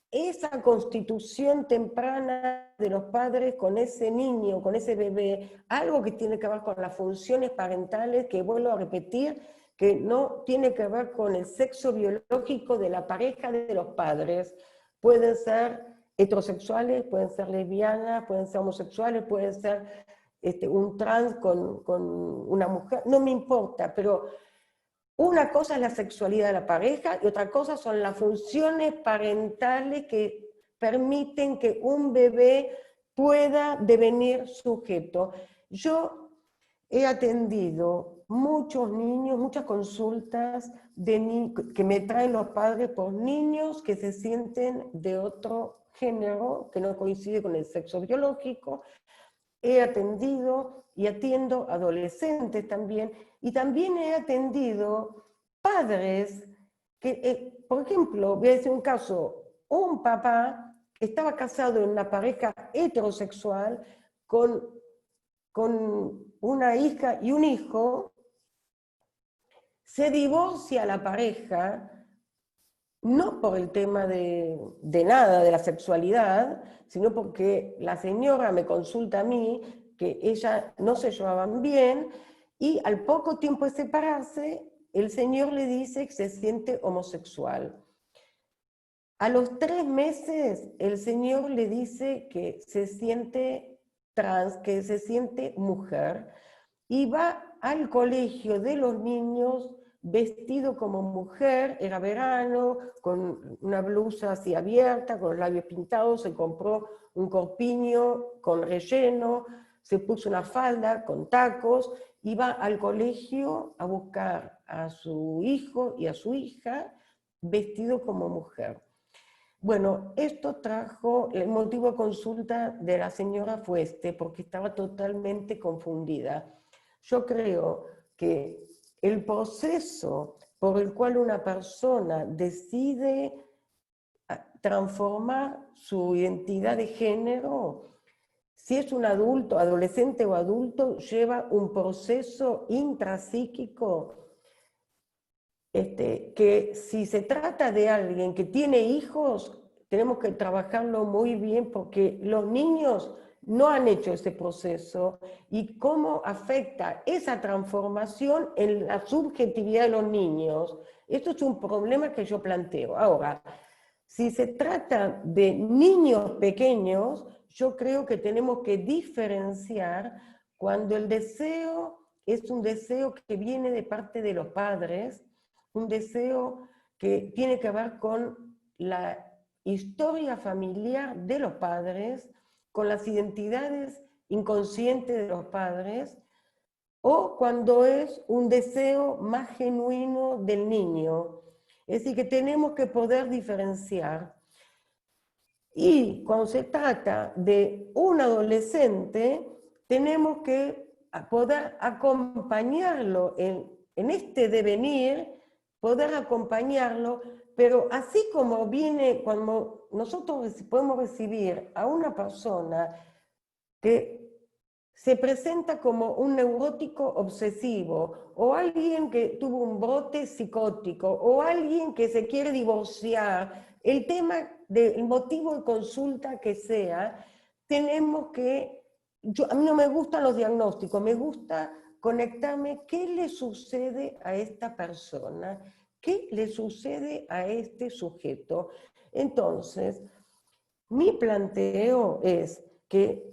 esa constitución temprana de los padres con ese niño, con ese bebé, algo que tiene que ver con las funciones parentales, que vuelvo a repetir, que no tiene que ver con el sexo biológico de la pareja de los padres. Pueden ser heterosexuales, pueden ser lesbianas, pueden ser homosexuales, pueden ser un trans con una mujer, no me importa, pero una cosa es la sexualidad de la pareja y otra cosa son las funciones parentales que permiten que un bebé pueda devenir sujeto. Yo he atendido muchos niños, muchas consultas que me traen los padres por niños que se sienten de otro género, que no coincide con el sexo biológico. He atendido y atiendo adolescentes también, y también he atendido padres que, por ejemplo, voy a decir un caso, un papá que estaba casado en una pareja heterosexual con una hija y un hijo, se divorcia la pareja no por el tema de nada, de la sexualidad, sino porque la señora me consulta a mí que ella no se llevaban bien y al poco tiempo de separarse, el señor le dice que se siente homosexual. A los 3 meses, el señor le dice que se siente trans, que se siente mujer, y va al colegio de los niños vestido como mujer, era verano, con una blusa así abierta, con los labios pintados, se compró un corpiño con relleno, se puso una falda con tacos, iba al colegio a buscar a su hijo y a su hija vestido como mujer. Bueno, esto trajo, el motivo de consulta de la señora fue porque estaba totalmente confundida. Yo creo que el proceso por el cual una persona decide transformar su identidad de género, si es un adulto, adolescente o adulto, lleva un proceso intrapsíquico que si se trata de alguien que tiene hijos, tenemos que trabajarlo muy bien porque los niños no han hecho ese proceso y cómo afecta esa transformación en la subjetividad de los niños. Esto es un problema que yo planteo. Ahora, si se trata de niños pequeños, yo creo que tenemos que diferenciar cuando el deseo es un deseo que viene de parte de los padres, un deseo que tiene que ver con la historia familiar de los padres, con las identidades inconscientes de los padres, o cuando es un deseo más genuino del niño. Es decir, que tenemos que poder diferenciar. Y cuando se trata de un adolescente, tenemos que poder acompañarlo en este devenir, poder acompañarlo, pero así como viene, cuando nosotros podemos recibir a una persona que se presenta como un neurótico obsesivo, o alguien que tuvo un brote psicótico, o alguien que se quiere divorciar, el tema del motivo de consulta que sea, tenemos que, a mí no me gustan los diagnósticos, me gusta conectarme, ¿qué le sucede a esta persona? ¿Qué le sucede a este sujeto? Entonces, mi planteo es que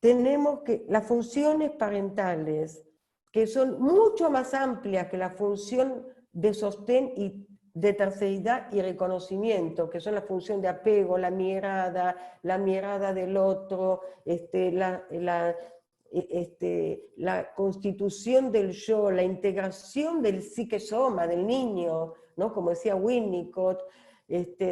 tenemos que, las funciones parentales, que son mucho más amplias que la función de sostén y de terceridad y reconocimiento, que son la función de apego, la mirada del otro, la constitución del yo, la integración del psique-soma, del niño, ¿no? Como decía Winnicott,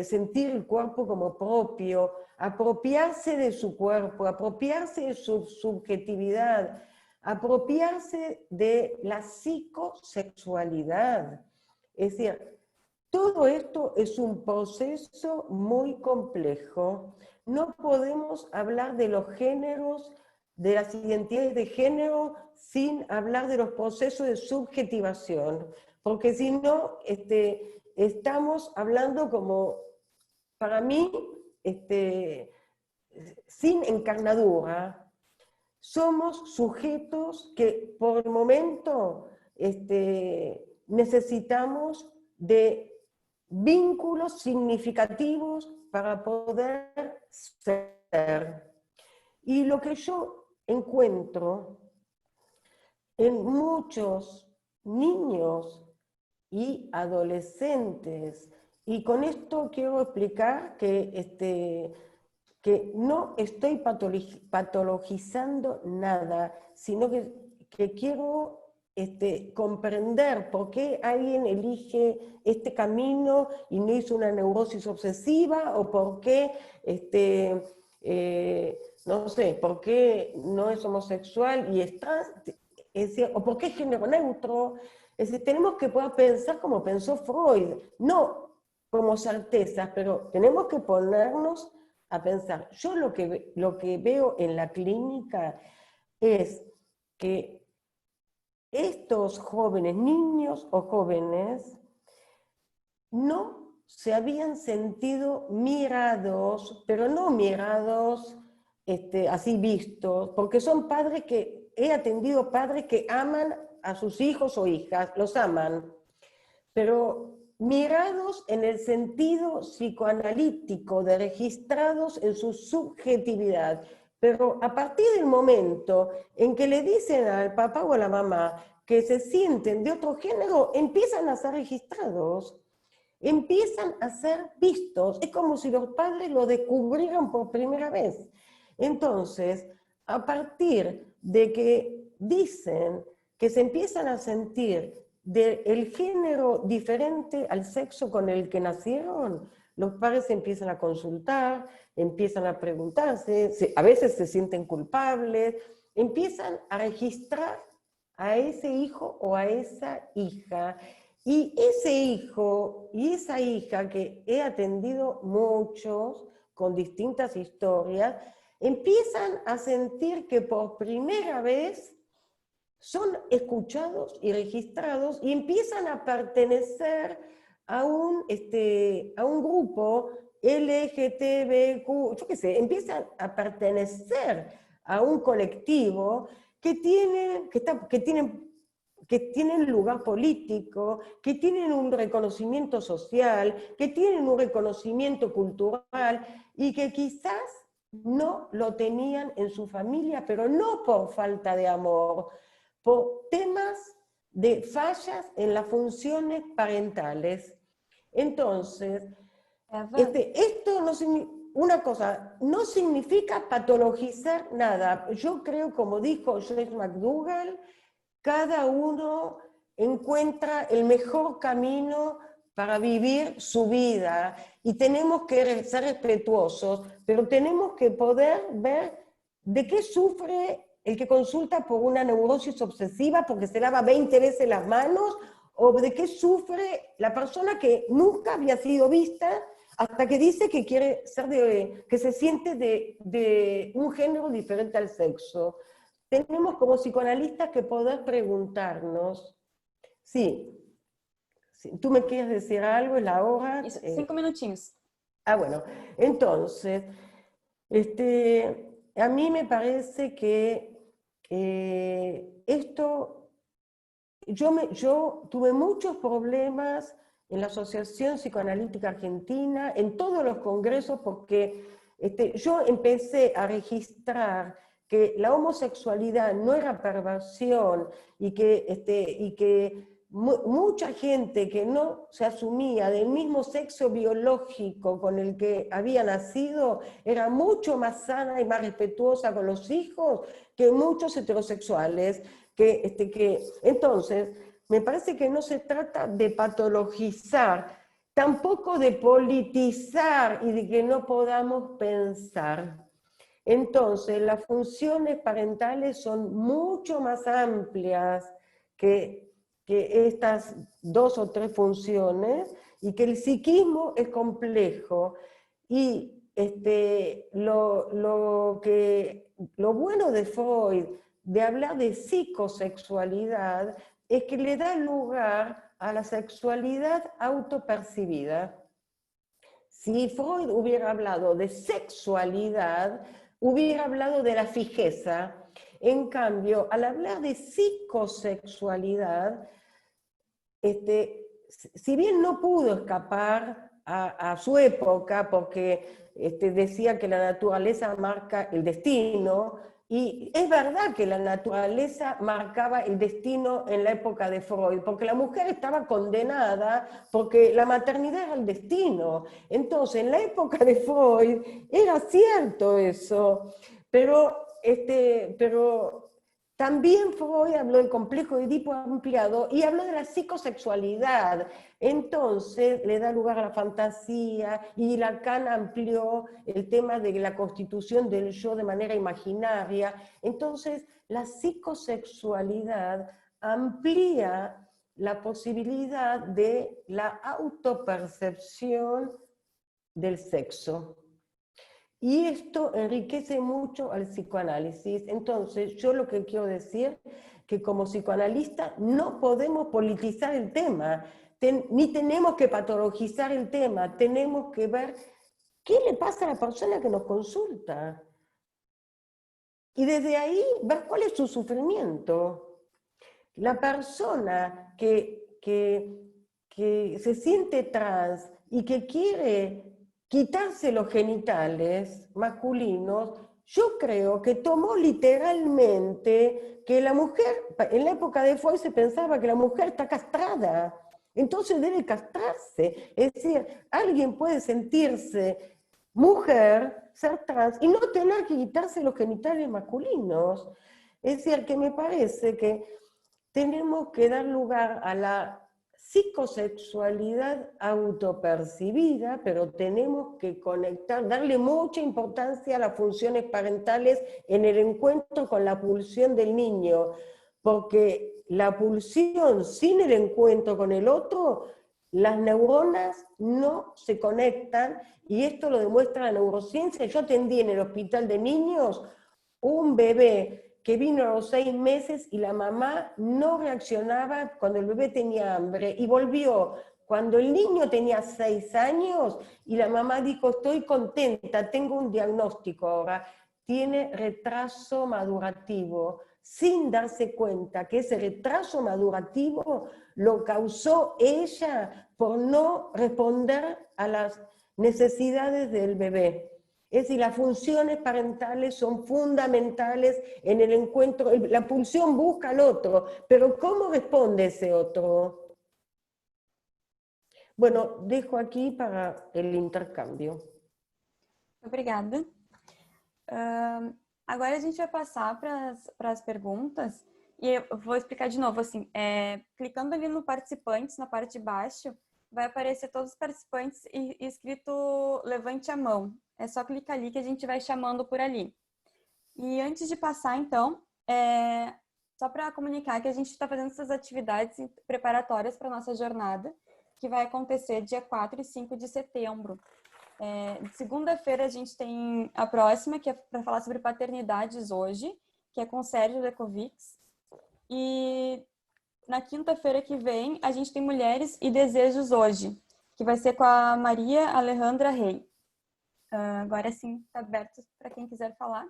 sentir el cuerpo como propio, apropiarse de su cuerpo, apropiarse de su subjetividad, apropiarse de la psicosexualidad. Es decir, todo esto es un proceso muy complejo. No podemos hablar de los géneros, de las identidades de género, sin hablar de los procesos de subjetivación, porque si no, estamos hablando como, para mí, sin encarnadura. Somos sujetos que por el momento necesitamos de vínculos significativos para poder ser. Y lo que yo encuentro en muchos niños y adolescentes, y con esto quiero explicar que no estoy patologizando nada, sino que quiero comprender por qué alguien elige este camino y no hizo una neurosis obsesiva, o por qué, no sé, por qué no es homosexual y está, o por qué es género neutro. Es decir, tenemos que poder pensar como pensó Freud, no como certezas, pero tenemos que ponernos a pensar. Yo lo que veo en la clínica es que estos jóvenes, niños o jóvenes, no se habían sentido mirados, pero no mirados así vistos, porque son padres que, he atendido padres que aman a sus hijos o hijas, los aman, pero mirados en el sentido psicoanalítico, de registrados en su subjetividad. Pero a partir del momento en que le dicen al papá o a la mamá que se sienten de otro género, empiezan a ser registrados, empiezan a ser vistos. Es como si los padres lo descubrieran por primera vez. Entonces, a partir de que dicen que se empiezan a sentir del género diferente al sexo con el que nacieron, los padres empiezan a consultar, empiezan a preguntarse, a veces se sienten culpables, empiezan a registrar a ese hijo o a esa hija. Y ese hijo y esa hija, que he atendido muchos con distintas historias, empiezan a sentir que por primera vez son escuchados y registrados y empiezan a pertenecer a un grupo LGTBQ, yo qué sé, empiezan a pertenecer a un colectivo que tienen lugar político, que tienen un reconocimiento social, que tienen un reconocimiento cultural y que quizás no lo tenían en su familia, pero no por falta de amor, por temas de fallas en las funciones parentales. Entonces, esto no significa, una cosa, no significa patologizar nada. Yo creo, como dijo Joyce McDougall, cada uno encuentra el mejor camino para vivir su vida y tenemos que ser respetuosos, pero tenemos que poder ver de qué sufre el que consulta por una neurosis obsesiva porque se lava 20 veces las manos, o de qué sufre la persona que nunca había sido vista hasta que dice que quiere ser que se siente de un género diferente al sexo. Tenemos como psicoanalistas que poder preguntarnos, sí, ¿tú me quieres decir algo? ¿Es la hora? 5 minutinhos. Bueno, entonces, a mí me parece que esto, yo tuve muchos problemas en la Asociación Psicoanalítica Argentina, en todos los congresos, porque yo empecé a registrar que la homosexualidad no era perversión y que mucha gente que no se asumía del mismo sexo biológico con el que había nacido era mucho más sana y más respetuosa con los hijos que muchos heterosexuales. Entonces, me parece que no se trata de patologizar, tampoco de politizar y de que no podamos pensar. Entonces, las funciones parentales son mucho más amplias que estas 2 o 3 funciones, y que el psiquismo es complejo. Y lo bueno de Freud, de hablar de psicosexualidad, es que le da lugar a la sexualidad autopercibida. Si Freud hubiera hablado de sexualidad, hubiera hablado de la fijeza. En cambio, al hablar de psicosexualidad, si bien no pudo escapar a su época, porque decía que la naturaleza marca el destino, y es verdad que la naturaleza marcaba el destino en la época de Freud, porque la mujer estaba condenada, porque la maternidad era el destino. Entonces, en la época de Freud era cierto eso, pero también Freud habló del complejo de Edipo ampliado y habló de la psicosexualidad. Entonces le da lugar a la fantasía, y Lacan amplió el tema de la constitución del yo de manera imaginaria. Entonces la psicosexualidad amplía la posibilidad de la autopercepción del sexo. Y esto enriquece mucho al psicoanálisis. Entonces, yo lo que quiero decir, que como psicoanalista no podemos politizar el tema. ni tenemos que patologizar el tema, tenemos que ver qué le pasa a la persona que nos consulta. Y desde ahí ver cuál es su sufrimiento. La persona que se siente trans y que quiere quitarse los genitales masculinos, yo creo que tomó literalmente que la mujer, en la época de Freud se pensaba que la mujer está castrada, entonces debe castrarse. Es decir, alguien puede sentirse mujer, ser trans, y no tener que quitarse los genitales masculinos. Es decir, que me parece que tenemos que dar lugar a la psicosexualidad autopercibida, pero tenemos que conectar, darle mucha importancia a las funciones parentales en el encuentro con la pulsión del niño, porque la pulsión sin el encuentro con el otro, las neuronas no se conectan, y esto lo demuestra la neurociencia. Yo atendí en el hospital de niños un bebé que vino a los 6 meses y la mamá no reaccionaba cuando el bebé tenía hambre, y volvió cuando el niño tenía 6 años y la mamá dijo: estoy contenta, tengo un diagnóstico ahora, tiene retraso madurativo, sin darse cuenta que ese retraso madurativo lo causó ella por no responder a las necesidades del bebé. Es decir, las funciones parentales son fundamentales en el encuentro. La pulsión busca al otro, pero ¿cómo responde ese otro? Bueno, dejo aqui para el intercâmbio. Obrigada. Agora a gente vai passar para as perguntas, e eu vou explicar de novo, assim, clicando ali no participantes, na parte de baixo, vai aparecer todos os participantes e escrito levante a mão. É só clicar ali que a gente vai chamando por ali. E antes de passar, então, só para comunicar que a gente está fazendo essas atividades preparatórias para a nossa jornada, que vai acontecer dia 4 e 5 de setembro. Segunda-feira a gente tem a próxima, que é para falar sobre paternidades hoje, que é com o Sérgio Lekovics. E na quinta-feira que vem a gente tem Mulheres e Desejos hoje, que vai ser com a Maria Alejandra Rey. Agora sim, está aberto para quem quiser falar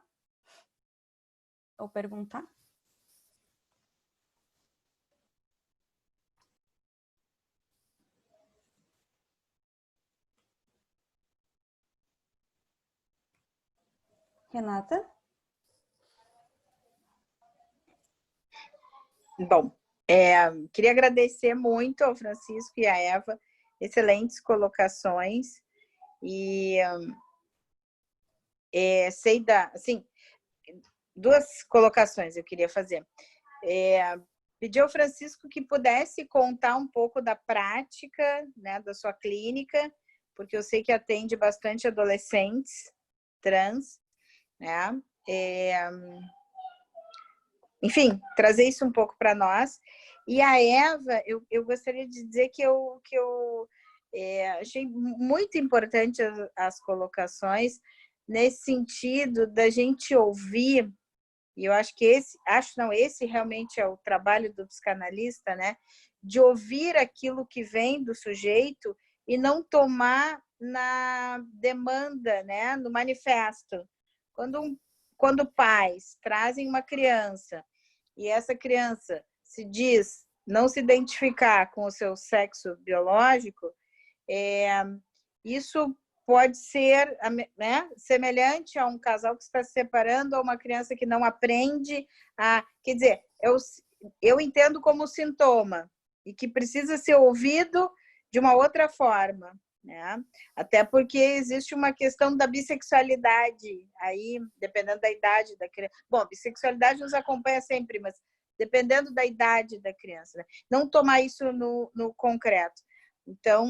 ou perguntar. Renata? Bom, queria agradecer muito ao Francisco e à Eva, excelentes colocações, e sei assim, 2 colocações eu queria fazer. Pedir ao Francisco que pudesse contar um pouco da prática, né, da sua clínica, porque eu sei que atende bastante adolescentes trans, né? Enfim, trazer isso um pouco para nós. E a Eva, eu gostaria de dizer que eu achei muito importante as colocações, nesse sentido da gente ouvir, e eu acho que esse realmente é o trabalho do psicanalista, né? De ouvir aquilo que vem do sujeito e não tomar na demanda, né? No manifesto. Quando pais trazem uma criança e essa criança se diz não se identificar com o seu sexo biológico, isso pode ser, né, semelhante a um casal que está se separando, ou uma criança que não aprende a... Quer dizer, eu entendo como sintoma e que precisa ser ouvido de uma outra forma, né? Até porque existe uma questão da bissexualidade aí, dependendo da idade da criança. Bom, bissexualidade nos acompanha sempre, mas dependendo da idade da criança, né? Não tomar isso no concreto. Então,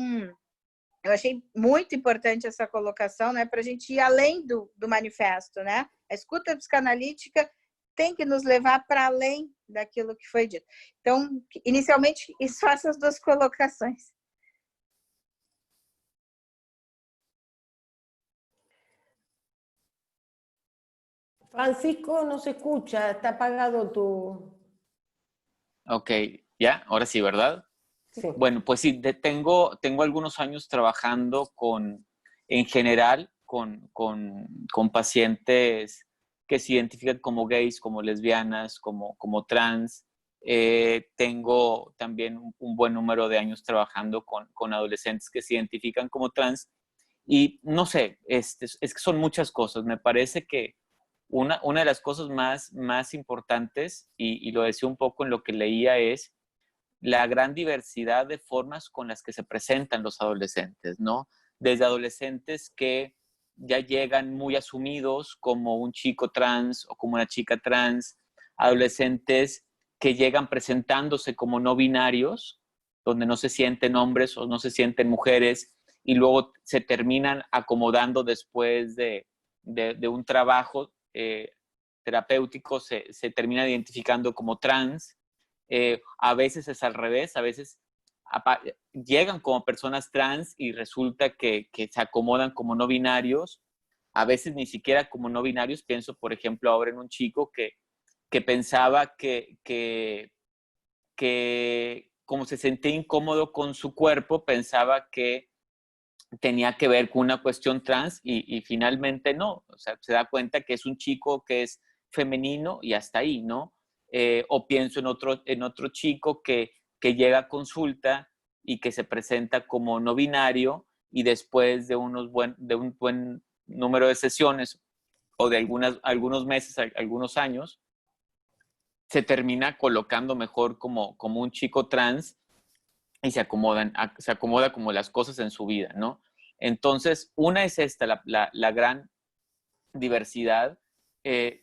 eu achei muito importante essa colocação, né, para a gente ir além do manifesto, né? A escuta psicanalítica tem que nos levar para além daquilo que foi dito. Então, inicialmente, só essas 2 colocações. Francisco, no se escucha, está apagado tu... Ok, ya, ahora sí, ¿verdad? Sí. Bueno, pues sí, tengo algunos años trabajando en general, con pacientes que se identifican como gays, como lesbianas, como trans. Tengo también un buen número de años trabajando con adolescentes que se identifican como trans. Y no sé, es que son muchas cosas. Me parece que una de las cosas más importantes, y lo decía un poco en lo que leía, es la gran diversidad de formas con las que se presentan los adolescentes, ¿no? Desde adolescentes que ya llegan muy asumidos como un chico trans o como una chica trans, adolescentes que llegan presentándose como no binarios, donde no se sienten hombres o no se sienten mujeres, y luego se terminan acomodando después de un trabajo terapéutico, se termina identificando como trans. A veces es al revés, a veces llegan como personas trans y resulta que se acomodan como no binarios, a veces ni siquiera como no binarios. Pienso, por ejemplo, ahora en un chico que pensaba que como se sentía incómodo con su cuerpo, pensaba que tenía que ver con una cuestión trans y finalmente no. O sea, se da cuenta que es un chico que es femenino y hasta ahí, ¿no? O pienso en otro chico que llega a consulta y que se presenta como no binario y después de de un buen número de sesiones o de algunos meses, algunos años, se termina colocando mejor como un chico trans y se acomoda como las cosas en su vida, ¿no? Entonces, una es esta, la gran diversidad.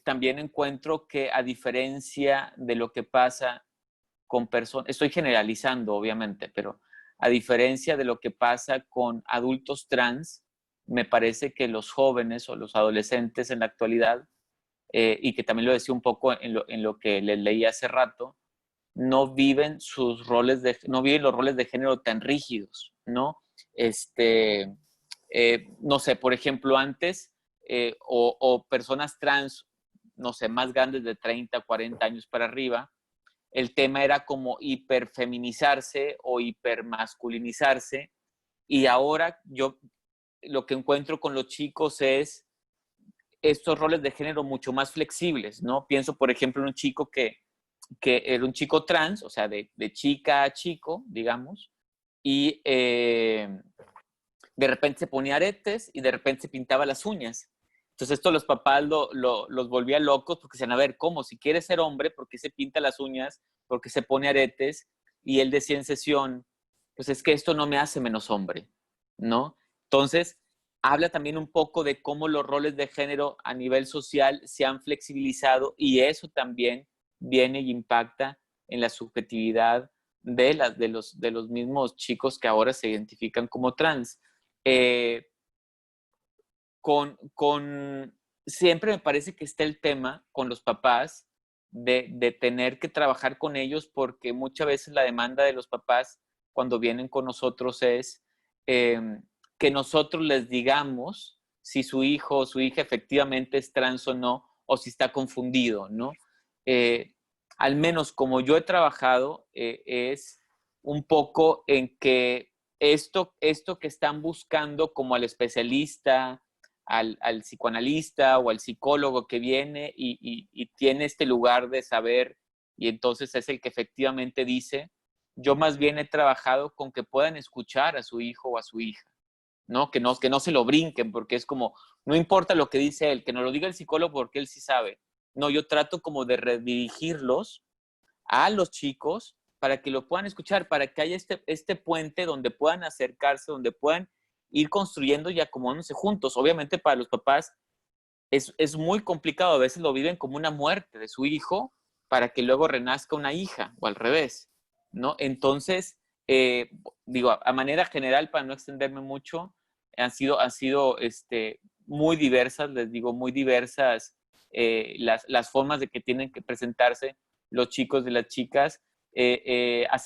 También encuentro que a diferencia de lo que pasa con personas, estoy generalizando obviamente, pero a diferencia de lo que pasa con adultos trans, me parece que los jóvenes o los adolescentes en la actualidad, y que también lo decía un poco en lo que les leí hace rato, no viven no viven los roles de género tan rígidos, ¿no? No sé, por ejemplo, antes, o personas trans, no sé, más grandes de 30, 40 años para arriba, el tema era como hiperfeminizarse o hipermasculinizarse, y ahora yo lo que encuentro con los chicos es estos roles de género mucho más flexibles, ¿no? Pienso, por ejemplo, en un chico que era un chico trans, o sea, de chica a chico, digamos, y de repente se ponía aretes y de repente se pintaba las uñas. Entonces esto los papás los volvía locos porque decían, a ver, ¿cómo? Si quiere ser hombre, ¿por qué se pinta las uñas? ¿Por qué se pone aretes? Y él decía en sesión, pues es que esto no me hace menos hombre, ¿no? Entonces, habla también un poco de cómo los roles de género a nivel social se han flexibilizado y eso también viene y impacta en la subjetividad de los mismos chicos que ahora se identifican como trans. Eh, Siempre me parece que está el tema con los papás de tener que trabajar con ellos, porque muchas veces la demanda de los papás cuando vienen con nosotros es que nosotros les digamos si su hijo o su hija efectivamente es trans o no, o si está confundido, ¿no? Eh, Al menos como yo he trabajado, es un poco en que esto que están buscando como al especialista, al psicoanalista o al psicólogo que viene y tiene este lugar de saber, y entonces es el que efectivamente dice, yo más bien he trabajado con que puedan escuchar a su hijo o a su hija, ¿no? Que no se lo brinquen, porque es como, no importa lo que dice él, que no lo diga el psicólogo porque él sí sabe. No, yo trato como de redirigirlos a los chicos para que lo puedan escuchar, para que haya este puente donde puedan acercarse, donde puedan ir construyendo y acomodándose juntos. Obviamente para los papás es muy complicado, a veces lo viven como una muerte de su hijo para que luego renazca una hija o al revés, ¿no? Entonces, digo, a manera general, para no extenderme mucho, han sido muy diversas, les digo, muy diversas las formas de que tienen que presentarse los chicos y las chicas.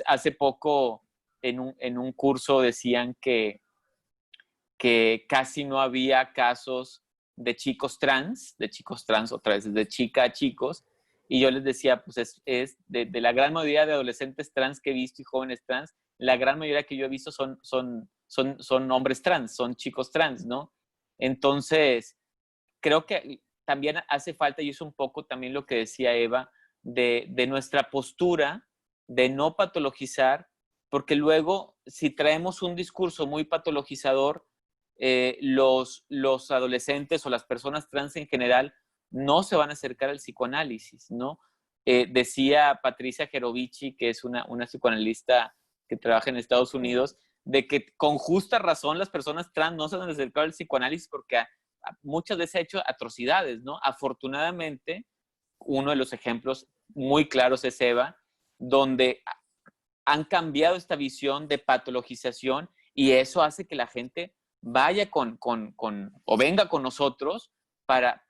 Hace poco en un curso decían que casi no había casos de chicos trans otra vez, de chica a chicos, y yo les decía, pues es de la gran mayoría de adolescentes trans que he visto y jóvenes trans, la gran mayoría que yo he visto son hombres trans, son chicos trans, ¿no? Entonces, creo que también hace falta, y es un poco también lo que decía Eva, de nuestra postura de no patologizar, porque luego, si traemos un discurso muy patologizador, los adolescentes o las personas trans en general no se van a acercar al psicoanálisis, ¿no? Decía Patricia Gerovici, que es una psicoanalista que trabaja en Estados Unidos, de que con justa razón las personas trans no se han acercado al psicoanálisis porque muchas veces ha hecho atrocidades, ¿no? Afortunadamente, uno de los ejemplos muy claros es Eva, donde han cambiado esta visión de patologización y eso hace que la gente vaya o venga con nosotros para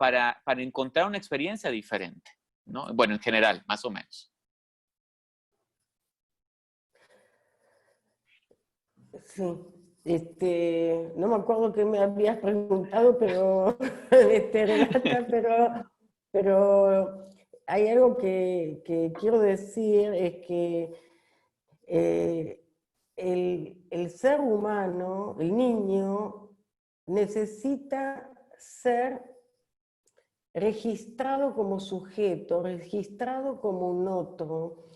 encontrar una experiencia diferente, ¿no? Bueno, en general, más o menos. Sí, no me acuerdo qué me habías preguntado, pero, Renata, pero hay algo que quiero decir, es que el ser humano, el niño, necesita ser registrado como sujeto, registrado como un otro.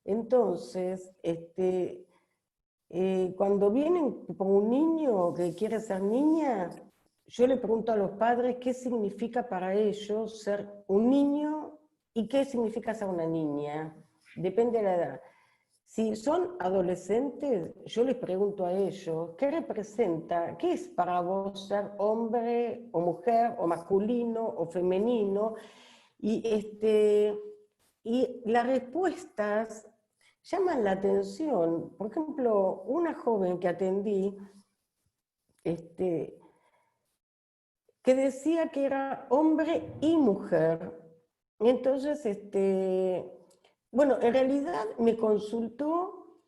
Entonces, cuando vienen con un niño que quiere ser niña, yo le pregunto a los padres qué significa para ellos ser un niño y qué significa ser una niña. Depende de la edad. Si son adolescentes, yo les pregunto a ellos, ¿qué representa? ¿Qué es para vos ser hombre o mujer o masculino o femenino? Y las respuestas llaman la atención. Por ejemplo, una joven que atendí, que decía que era hombre y mujer. Entonces, bueno, en realidad me consultó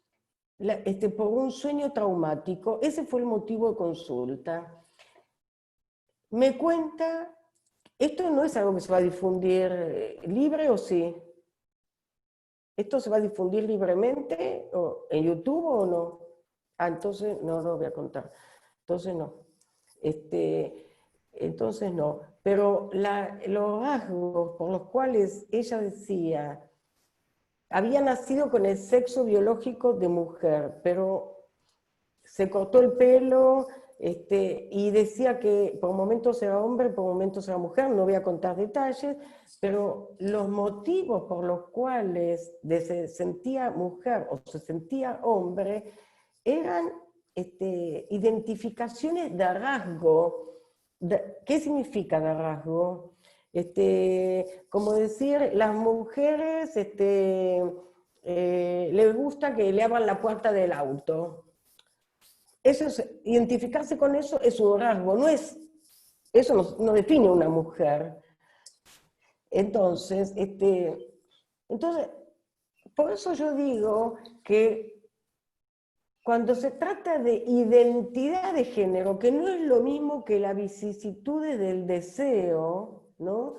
por un sueño traumático. Ese fue el motivo de consulta. Me cuenta, esto no es algo que se va a difundir libre, ¿o sí? ¿Esto se va a difundir libremente en YouTube o no? Ah, entonces no lo voy a contar. Entonces no. Entonces no. Pero los rasgos por los cuales ella decía, había nacido con el sexo biológico de mujer, pero se cortó el pelo, y decía que por momentos era hombre, por momentos era mujer, no voy a contar detalles, pero los motivos por los cuales se sentía mujer o se sentía hombre eran identificaciones de rasgo. ¿Qué significa de rasgo? Como decir, las mujeres les gusta que le abran la puerta del auto. Identificarse con eso es un rasgo, eso no define una mujer. Entonces, por eso yo digo que cuando se trata de identidad de género, que no es lo mismo que la vicisitudes del deseo, ¿no?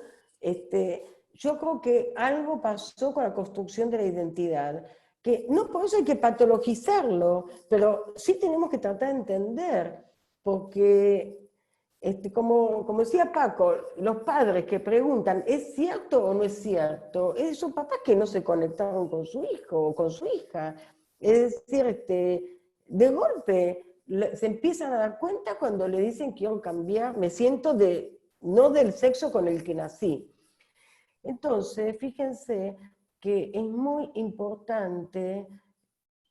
Yo creo que algo pasó con la construcción de la identidad, que no por eso hay que patologizarlo, pero sí tenemos que tratar de entender, porque, como decía Paco, los padres que preguntan, ¿es cierto o no es cierto? Esos papás que no se conectaron con su hijo o con su hija. Es decir, de golpe se empiezan a dar cuenta cuando le dicen quiero cambiar, me siento no del sexo con el que nací. Entonces, fíjense que es muy importante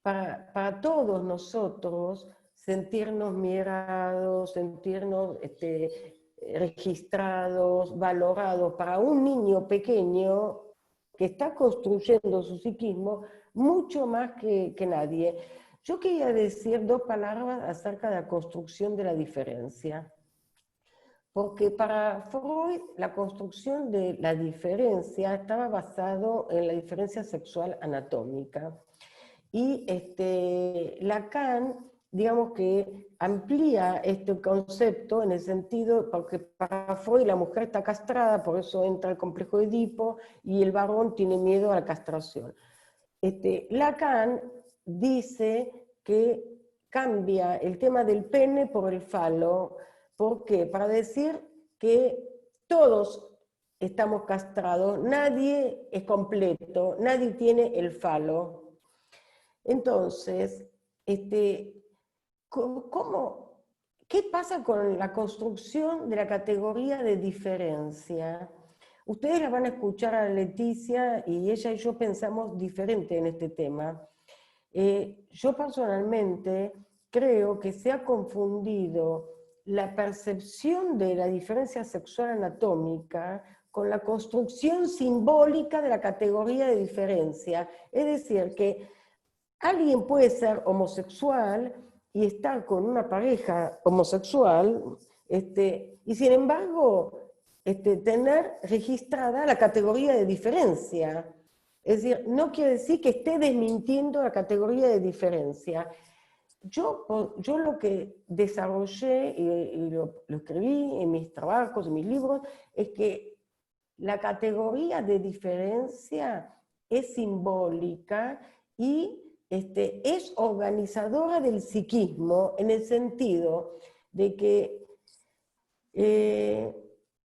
para todos nosotros sentirnos mirados, sentirnos registrados, valorados. Para un niño pequeño que está construyendo su psiquismo, mucho más que nadie. Yo quería decir 2 palabras acerca de la construcción de la diferencia. Porque para Freud la construcción de la diferencia estaba basado en la diferencia sexual anatómica. Y Lacan, digamos que amplía este concepto en el sentido, porque para Freud la mujer está castrada, por eso entra el complejo de Edipo, y el varón tiene miedo a la castración. Lacan dice que cambia el tema del pene por el falo. ¿Por qué? Para decir que todos estamos castrados, nadie es completo, nadie tiene el falo. Entonces, ¿qué pasa con la construcción de la categoría de diferencia? Ustedes la van a escuchar a Leticia y ella y yo pensamos diferente en este tema. Yo personalmente creo que se ha confundido la percepción de la diferencia sexual anatómica con la construcción simbólica de la categoría de diferencia. Es decir, que alguien puede ser homosexual y estar con una pareja homosexual, y sin embargo tener registrada la categoría de diferencia. Es decir, no quiere decir que esté desmintiendo la categoría de diferencia. Yo lo que desarrollé y lo escribí en mis trabajos, en mis libros, es que la categoría de diferencia es simbólica y es organizadora del psiquismo, en el sentido de que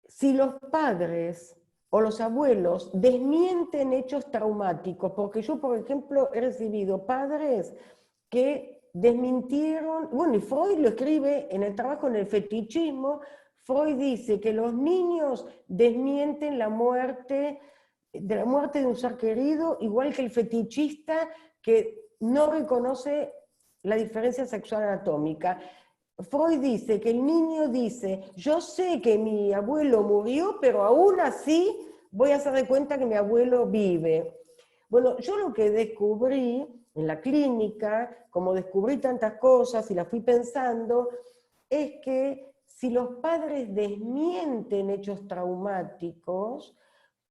si los padres o los abuelos desmienten hechos traumáticos, porque yo, por ejemplo, he recibido padres que desmintieron, bueno, y Freud lo escribe en el trabajo en el fetichismo. Freud dice que los niños desmienten la muerte de un ser querido, igual que el fetichista que no reconoce la diferencia sexual anatómica. Freud dice que el niño dice, yo sé que mi abuelo murió, pero aún así voy a hacer de cuenta que mi abuelo vive. Bueno, yo lo que descubrí en la clínica, como descubrí tantas cosas y las fui pensando, es que si los padres desmienten hechos traumáticos,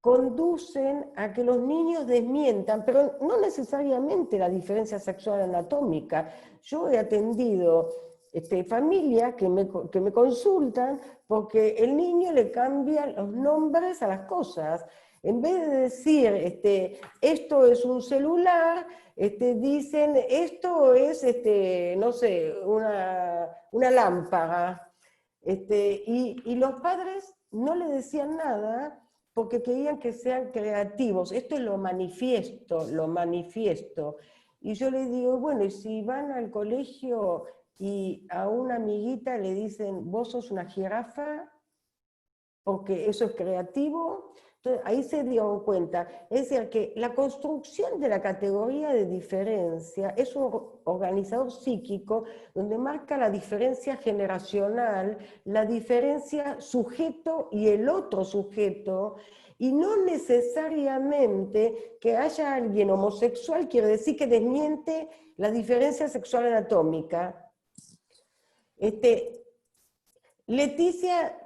conducen a que los niños desmientan, pero no necesariamente la diferencia sexual anatómica. Yo he atendido familias que me consultan porque el niño le cambia los nombres a las cosas. En vez de decir, esto es un celular, dicen, esto es, no sé, una lámpara. Y los padres no le decían nada porque querían que sean creativos. Esto es lo manifiesto. Y yo les digo, bueno, y si van al colegio y a una amiguita le dicen, vos sos una jirafa, porque eso es creativo. Entonces, ahí se dieron cuenta. Es decir, que la construcción de la categoría de diferencia es un organizador psíquico donde marca la diferencia generacional, la diferencia sujeto y el otro sujeto, y no necesariamente que haya alguien homosexual quiere decir que desmiente la diferencia sexual anatómica. Leticia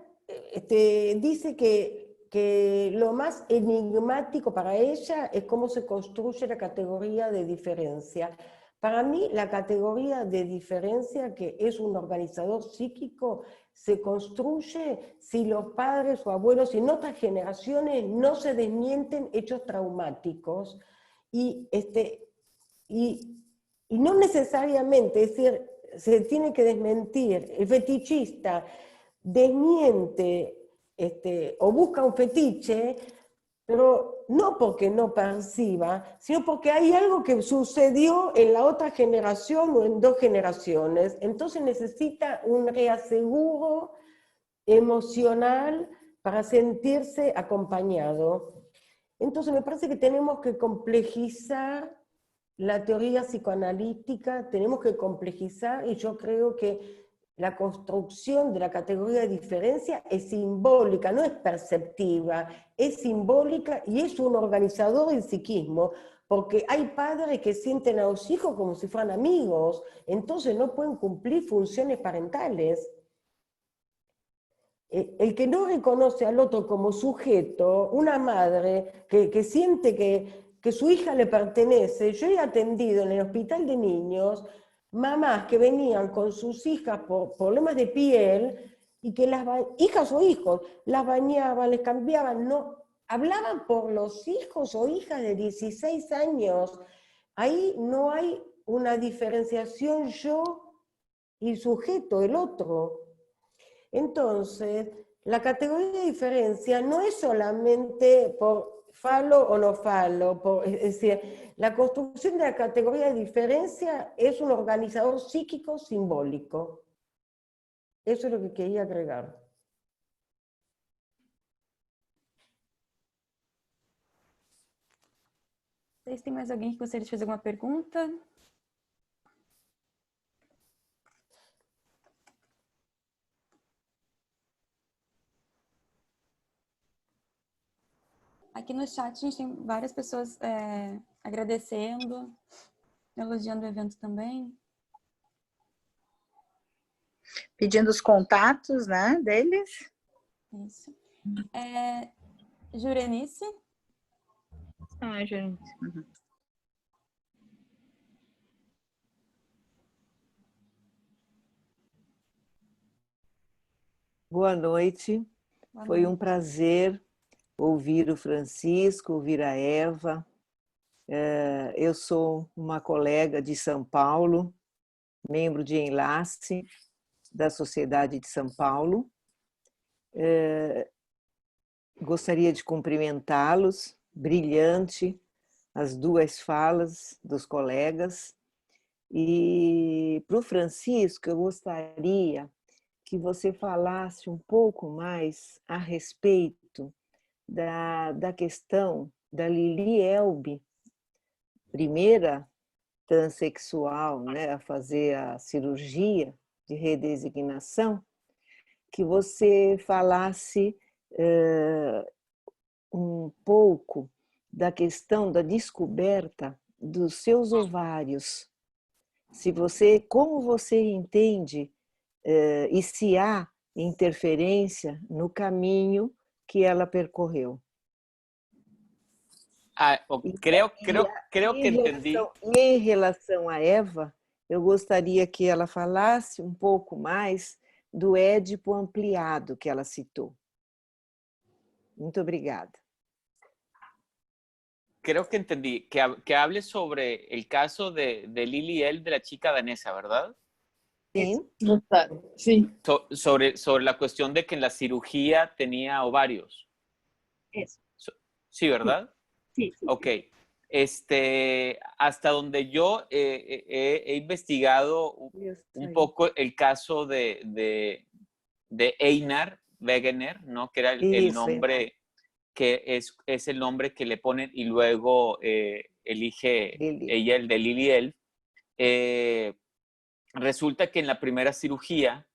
dice que lo más enigmático para ella es cómo se construye la categoría de diferencia. Para mí, la categoría de diferencia, que es un organizador psíquico, se construye si los padres o abuelos y en otras generaciones no se desmienten hechos traumáticos y no necesariamente, es decir, se tiene que desmentir. El fetichista desmiente o busca un fetiche, pero no porque no perciba, sino porque hay algo que sucedió en la otra generación o en 2 generaciones. Entonces necesita un reaseguro emocional para sentirse acompañado. Entonces me parece que tenemos que complejizar la teoría psicoanalítica, tenemos que complejizar, y yo creo que la construcción de la categoría de diferencia es simbólica, no es perceptiva, es simbólica y es un organizador del psiquismo, porque hay padres que sienten a los hijos como si fueran amigos, entonces no pueden cumplir funciones parentales. El que no reconoce al otro como sujeto, una madre que siente que su hija le pertenece. Yo he atendido en el hospital de niños mamás que venían con sus hijas por problemas de piel y que hijas o hijos, las bañaban, les cambiaban, no, hablaban por los hijos o hijas de 16 años. Ahí no hay una diferenciación yo y sujeto, el otro. Entonces, la categoría de diferencia no es solamente por falo o no falo, es decir, la construcción de la categoría de diferencia es un organizador psíquico simbólico. Eso es lo que quería agregar. Vocês têm mais alguém que gostaria de fazer alguma pergunta? Aqui no chat a gente tem várias pessoas agradecendo, elogiando o evento também. Pedindo os contatos, né, deles. Isso. Jurenice? Ah, gente. Uhum. Boa noite. Boa Foi um noite. prazer ouvir o Francisco, ouvir a Eva. Eu sou uma colega de São Paulo, membro de Enlace da Sociedade de São Paulo. Gostaria de cumprimentá-los, brilhante as duas falas dos colegas. E para o Francisco, eu gostaria que você falasse um pouco mais a respeito da questão da Lili Elbe, primeira transexual, né, a fazer a cirurgia de redesignação, que você falasse um pouco da questão da descoberta dos seus ovários. Como você entende e se há interferência no caminho que ela percorreu. Creo que entendí. E em relação a Eva, eu gostaria que ela falasse um pouco mais do Édipo ampliado que ela citou. Muito obrigada. Creo que entendí, que hable sobre el caso de Lili El, de la chica danesa, ¿verdad? Sim. Sí. Sobre la cuestión de que en la cirugía tenía ovarios. Eso. Sí, ¿verdad? Sí. Ok. Hasta donde yo he investigado un poco el caso de Einar Wegener, ¿no? Que era el nombre, que es el nombre que le ponen y luego elige ella el de Lili El. Resulta que en la primera cirugía,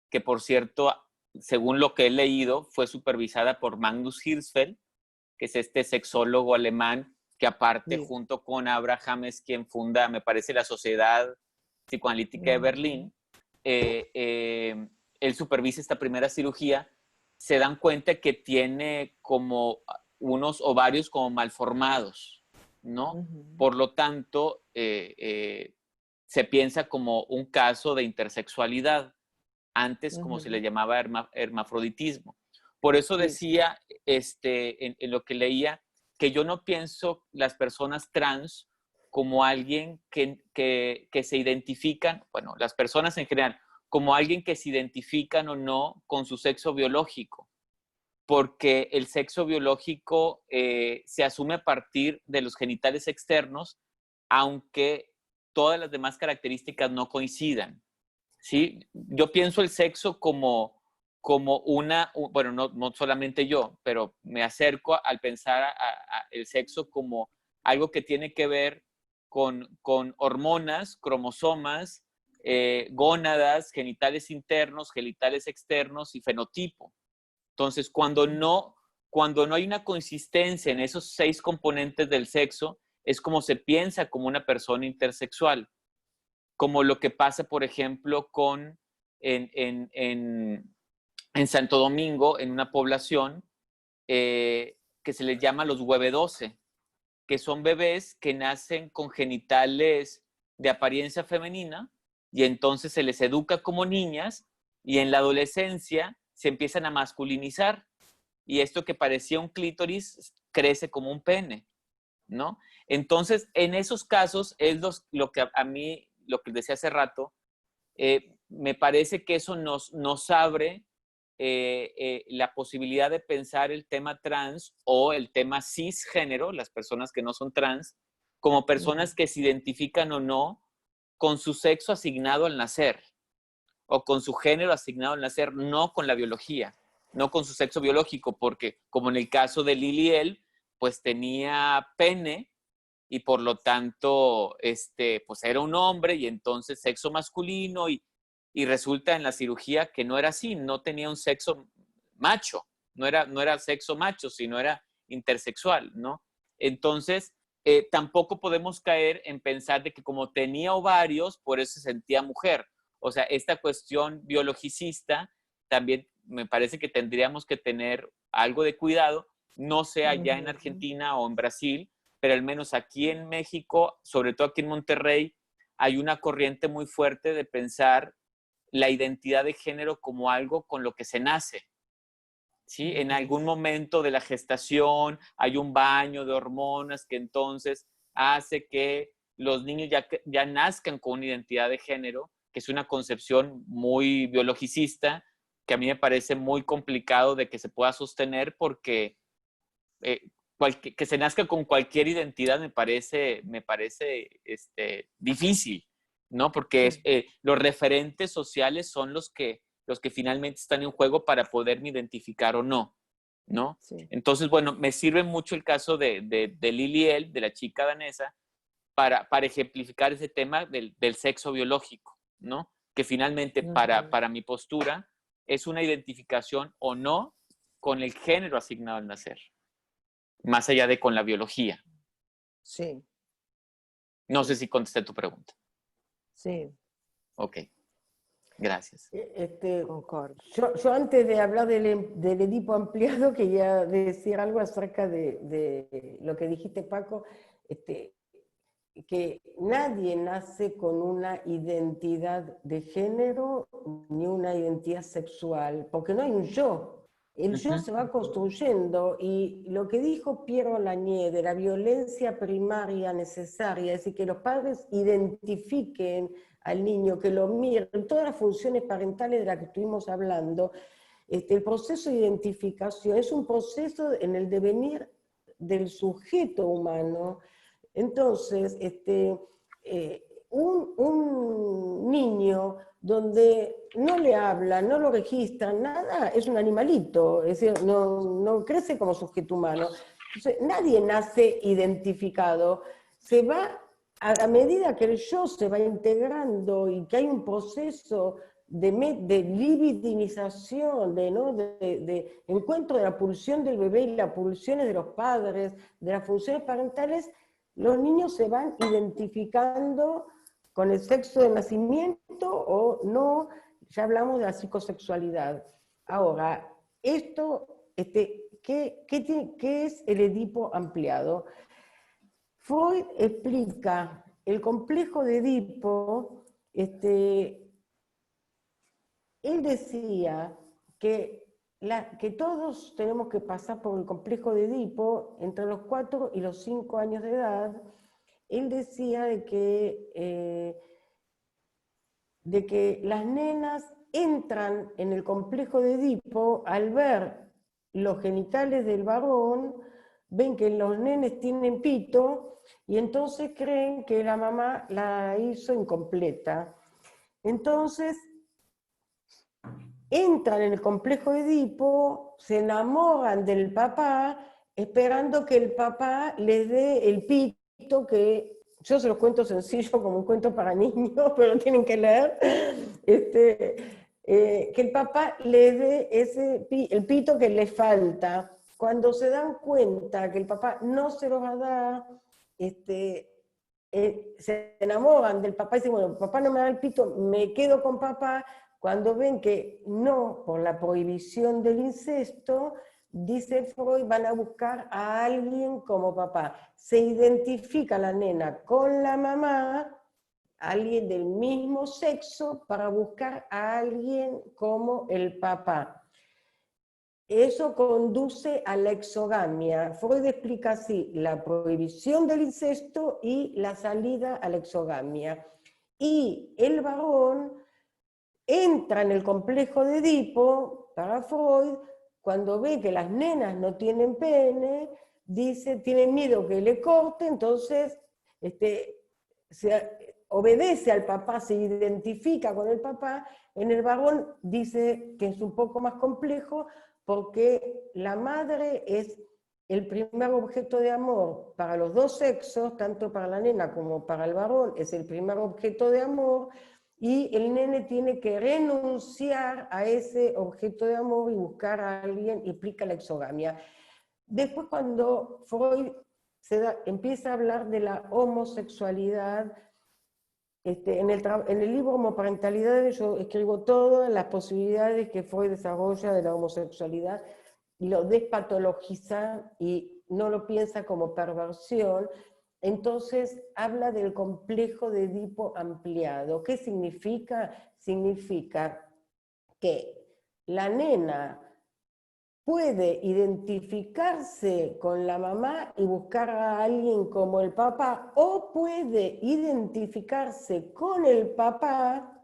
que por cierto, según lo que he leído, fue supervisada por Magnus Hirschfeld, que es este sexólogo alemán, que aparte junto con Abraham es quien funda, me parece, la Sociedad Psicoanalítica de Berlín. Él supervisa esta primera cirugía, se dan cuenta que tiene como unos ovarios como malformados, ¿no? Por lo tanto, se piensa como un caso de intersexualidad, antes como se le llamaba hermafroditismo. Por eso decía, en lo que leía, que yo no pienso las personas trans como alguien que se identifican, bueno, las personas en general, como alguien que se identifican o no con su sexo biológico, porque el sexo biológico se asume a partir de los genitales externos, aunque todas las demás características no coincidan, ¿sí? Yo pienso el sexo como bueno, no solamente yo, pero me acerco al pensar el sexo como algo que tiene que ver con hormonas, cromosomas, gónadas, genitales internos, genitales externos y fenotipo. Entonces, cuando no hay una consistencia en esos 6 componentes del sexo, es como se piensa como una persona intersexual, como lo que pasa, por ejemplo, en Santo Domingo, en una población que se les llama los hueve-12, que son bebés que nacen con genitales de apariencia femenina y entonces se les educa como niñas y en la adolescencia se empiezan a masculinizar y esto que parecía un clítoris crece como un pene, ¿no? Entonces, en esos casos es lo que a mí, lo que decía hace rato, me parece que eso nos abre la posibilidad de pensar el tema trans o el tema cisgénero, las personas que no son trans, como personas que se identifican o no con su sexo asignado al nacer o con su género asignado al nacer, no con la biología, no con su sexo biológico, porque como en el caso de Liliel, pues tenía pene y por lo tanto, pues era un hombre y entonces sexo masculino y resulta en la cirugía que no era así, no tenía un sexo macho, no era sexo macho, sino era intersexual, ¿no? Entonces, tampoco podemos caer en pensar de que como tenía ovarios, por eso se sentía mujer. O sea, esta cuestión biologicista también me parece que tendríamos que tener algo de cuidado, no sea ya en Argentina o en Brasil, pero al menos aquí en México, sobre todo aquí en Monterrey, hay una corriente muy fuerte de pensar la identidad de género como algo con lo que se nace. ¿Sí? En algún momento de la gestación hay un baño de hormonas que entonces hace que los niños ya nazcan con una identidad de género, que es una concepción muy biologicista, que a mí me parece muy complicado de que se pueda sostener porque que se nazca con cualquier identidad me parece difícil, ¿no? Porque los referentes sociales son los que finalmente están en juego para poderme identificar o no, ¿no? Sí. Entonces, bueno, me sirve mucho el caso de Liliel, de la chica danesa, para ejemplificar ese tema del sexo biológico, ¿no? Que finalmente para mi postura es una identificación o no con el género asignado al nacer, más allá de con la biología. Sí. No sé si contesté tu pregunta. Sí. Ok, gracias. Concordo. Yo antes de hablar del Edipo ampliado quería decir algo acerca de lo que dijiste, Paco, que nadie nace con una identidad de género ni una identidad sexual, porque no hay un yo. El yo se va construyendo, y lo que dijo Piero Lanier de la violencia primaria necesaria, es decir, que los padres identifiquen al niño, que lo miren, todas las funciones parentales de las que estuvimos hablando, el proceso de identificación es un proceso en el devenir del sujeto humano. Entonces, un niño donde no le hablan, no lo registran, nada, es un animalito, es decir, no crece como sujeto humano. Entonces, nadie nace identificado, se va, a medida que el yo se va integrando y que hay un proceso de libidinización, de encuentro de la pulsión del bebé y las pulsiones de los padres, de las funciones parentales, los niños se van identificando con el sexo de nacimiento o no, ya hablamos de la psicosexualidad. Ahora, ¿qué es el Edipo ampliado? Freud explica el complejo de Edipo, él decía que todos tenemos que pasar por el complejo de Edipo entre los 4 y los 5 años de edad. Él decía de que las nenas entran en el complejo de Edipo al ver los genitales del varón, ven que los nenes tienen pito y entonces creen que la mamá la hizo incompleta. Entonces entran en el complejo de Edipo, se enamoran del papá, esperando que el papá les dé el pito, que yo se los cuento sencillo como un cuento para niños, pero lo tienen que leer, que el papá les dé el pito que les falta. Cuando se dan cuenta que el papá no se los va a dar, se enamoran del papá y dicen, bueno, papá no me da el pito, me quedo con papá. Cuando ven que no, por la prohibición del incesto, dice Freud, van a buscar a alguien como papá. Se identifica la nena con la mamá, alguien del mismo sexo, para buscar a alguien como el papá. eso conduce a la exogamia. Freud explica así la prohibición del incesto y la salida a la exogamia. Y el varón entra en el complejo de Edipo, para Freud, cuando ve que las nenas no tienen pene, dice, tiene miedo que le corte, entonces obedece al papá, se identifica con el papá. En el varón dice que es un poco más complejo, porque la madre es el primer objeto de amor para los dos sexos, tanto para la nena como para el varón, es el primer objeto de amor, y el nene tiene que renunciar a ese objeto de amor y buscar a alguien, implica la exogamia. Después, cuando Freud empieza a hablar de la homosexualidad, en el libro Homoparentalidades yo escribo todas las posibilidades que Freud desarrolla de la homosexualidad y lo despatologiza y no lo piensa como perversión. Entonces habla del complejo de Edipo ampliado. ¿Qué significa? Significa que la nena puede identificarse con la mamá y buscar a alguien como el papá, o puede identificarse con el papá,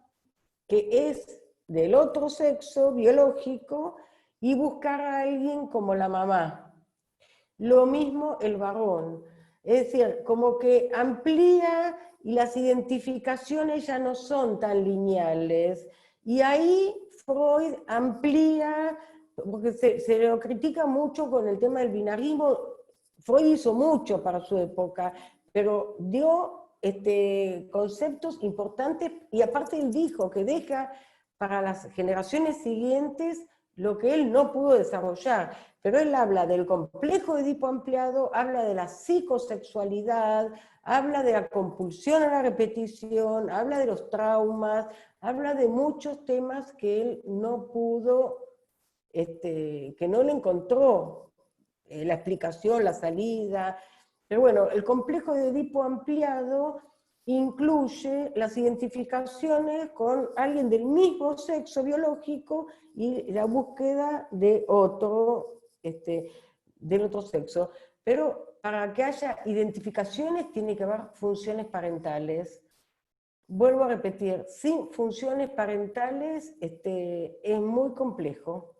que es del otro sexo biológico, y buscar a alguien como la mamá. Lo mismo el varón. Es decir, como que amplía y las identificaciones ya no son tan lineales. Y ahí Freud amplía, porque se lo critica mucho con el tema del binarismo. Freud hizo mucho para su época, pero dio conceptos importantes, y aparte él dijo que deja para las generaciones siguientes lo que él no pudo desarrollar. Pero él habla del complejo de Edipo ampliado, habla de la psicosexualidad, habla de la compulsión a la repetición, habla de los traumas, habla de muchos temas que él no pudo, que no le encontró la explicación, la salida. Pero bueno, el complejo de Edipo ampliado incluye las identificaciones con alguien del mismo sexo biológico y la búsqueda de otro, del otro sexo. Pero para que haya identificaciones tiene que haber funciones parentales. Vuelvo a repetir, sin funciones parentales es muy complejo.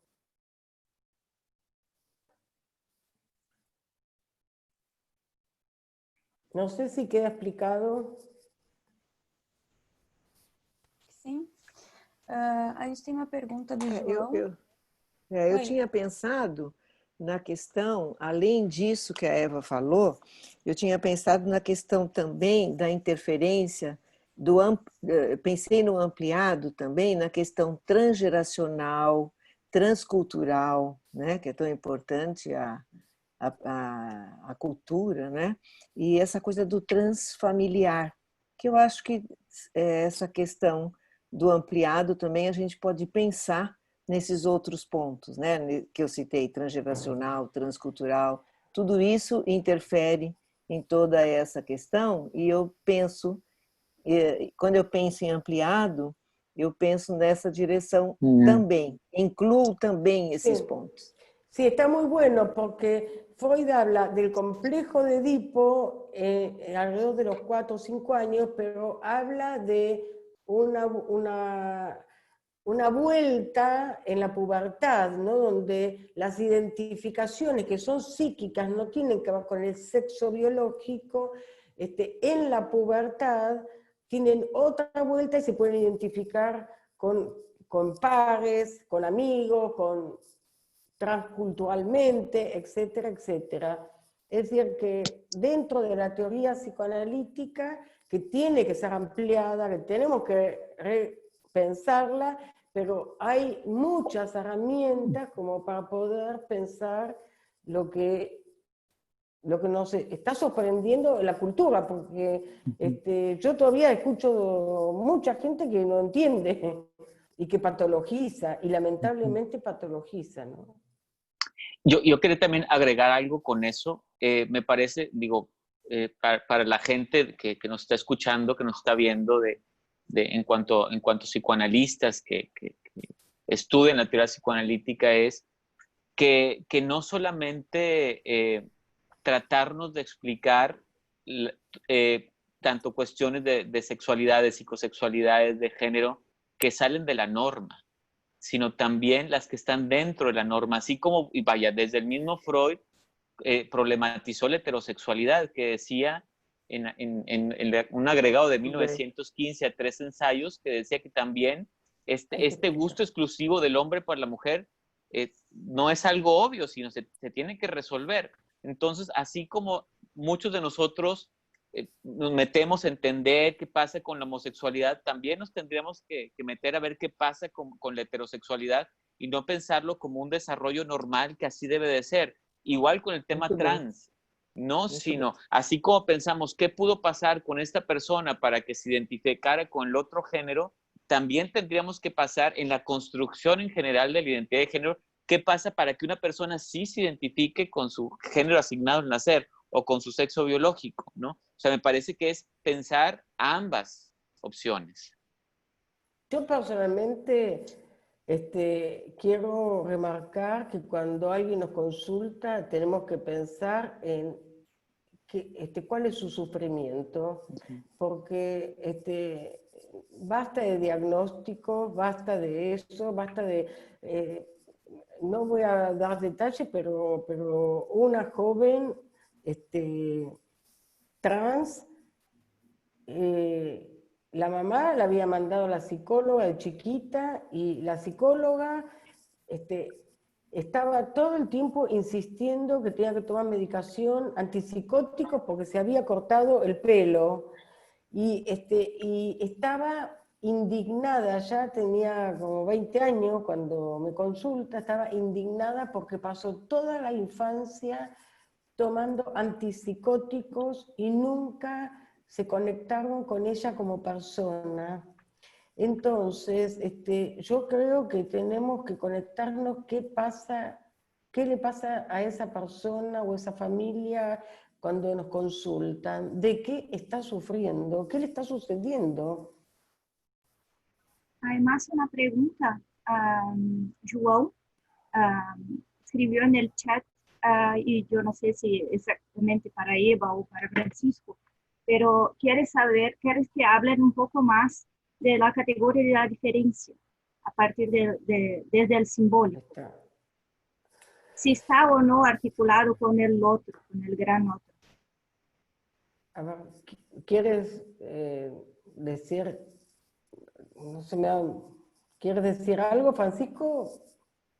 No sé si queda explicado. Sim. A gente tem uma pergunta do João. Eu tinha pensado na questão, além disso que a Eva falou, eu tinha pensado na questão também da interferência, pensei no ampliado também, na questão transgeracional, transcultural, né, que é tão importante a cultura, né, e essa coisa do transfamiliar, que eu acho que essa questão do ampliado também a gente pode pensar nesses outros pontos, né, que eu citei, transgeracional, transcultural, tudo isso interfere em toda essa questão, e eu penso, quando eu penso em ampliado, eu penso nessa direção também, incluo também esses pontos. Sí, está muy bueno porque Freud habla del complejo de Edipo alrededor de los 4 o 5 años, pero habla de una vuelta en la pubertad, ¿no? Donde las identificaciones que son psíquicas no tienen que ver con el sexo biológico, en la pubertad tienen otra vuelta y se pueden identificar con pares, con amigos, transculturalmente, etcétera, etcétera. Es decir, que dentro de la teoría psicoanalítica, que tiene que ser ampliada, que tenemos que repensarla, pero hay muchas herramientas como para poder pensar lo que nos está sorprendiendo en la cultura, porque yo todavía escucho mucha gente que no entiende y que patologiza, y lamentablemente patologiza, ¿no? Yo quería también agregar algo con eso. Me parece, digo, para la gente que nos está escuchando, que nos está viendo, en cuanto a psicoanalistas que estudian la teoría psicoanalítica, es que no solamente tratarnos de explicar tanto cuestiones de sexualidad, de psicosexualidades, de género, que salen de la norma, sino también las que están dentro de la norma, así como, y vaya, desde el mismo Freud problematizó la heterosexualidad, que decía en un agregado de 1915 a 3 ensayos, que decía que también este gusto exclusivo del hombre por la mujer no es algo obvio, sino se tiene que resolver. Entonces, así como muchos de nosotros nos metemos a entender qué pasa con la homosexualidad, también nos tendríamos que meter a ver qué pasa con la heterosexualidad y no pensarlo como un desarrollo normal que así debe de ser. Igual con el tema trans, no, sino así como pensamos qué pudo pasar con esta persona para que se identificara con el otro género, también tendríamos que pasar en la construcción en general de la identidad de género, qué pasa para que una persona sí se identifique con su género asignado al nacer o con su sexo biológico, ¿no? O sea, me parece que es pensar ambas opciones. Yo personalmente quiero remarcar que cuando alguien nos consulta tenemos que pensar en cuál es su sufrimiento, porque basta de diagnósticos, basta de eso, basta de... no voy a dar detalles, pero una joven trans, la mamá la había mandado a la psicóloga de chiquita y la psicóloga estaba todo el tiempo insistiendo que tenía que tomar medicación antipsicóticos porque se había cortado el pelo y estaba indignada, ya tenía como 20 años cuando me consulta, estaba indignada porque pasó toda la infancia tomando antipsicóticos y nunca se conectaron con ella como persona. Entonces, yo creo que tenemos que conectarnos qué le pasa a esa persona o esa familia cuando nos consultan, de qué está sufriendo, qué le está sucediendo. Además, una pregunta, João escribió en el chat, y yo no sé si exactamente para Eva o para Francisco, pero quieres que hablen un poco más de la categoría de la diferencia, a partir desde el simbólico. Si está o no articulado con el otro, con el gran otro. A ver, ¿quieres decir, no se me da, ¿quieres decir algo, Francisco?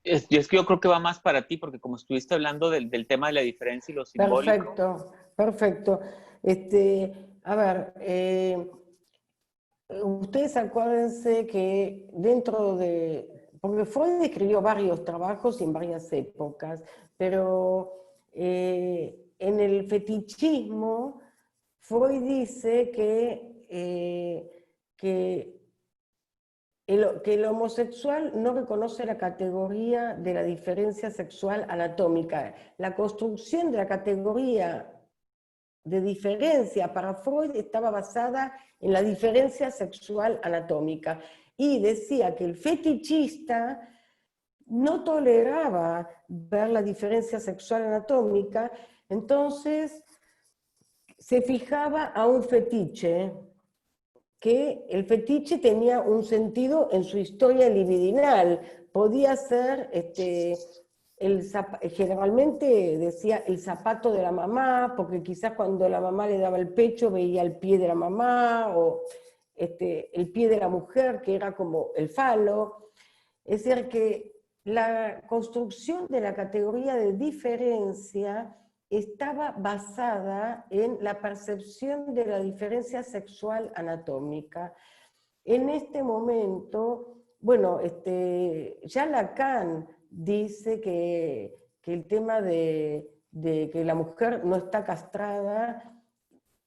Es que yo creo que va más para ti, porque como estuviste hablando del tema de la diferencia y lo simbólico. Perfecto. A ver, ustedes acuérdense que dentro de... Porque Freud escribió varios trabajos en varias épocas, pero en el fetichismo, Freud dice que el homosexual no reconoce la categoría de la diferencia sexual anatómica. La construcción de la categoría de diferencia para Freud estaba basada en la diferencia sexual anatómica. Y decía que el fetichista no toleraba ver la diferencia sexual anatómica, entonces se fijaba a un fetiche, que el fetiche tenía un sentido en su historia libidinal. Podía ser, generalmente decía el zapato de la mamá, porque quizás cuando la mamá le daba el pecho veía el pie de la mamá, o el pie de la mujer, que era como el falo. Es decir, que la construcción de la categoría de diferencia estaba basada en la percepción de la diferencia sexual anatómica. En este momento, bueno, ya Lacan dice que el tema de que la mujer no está castrada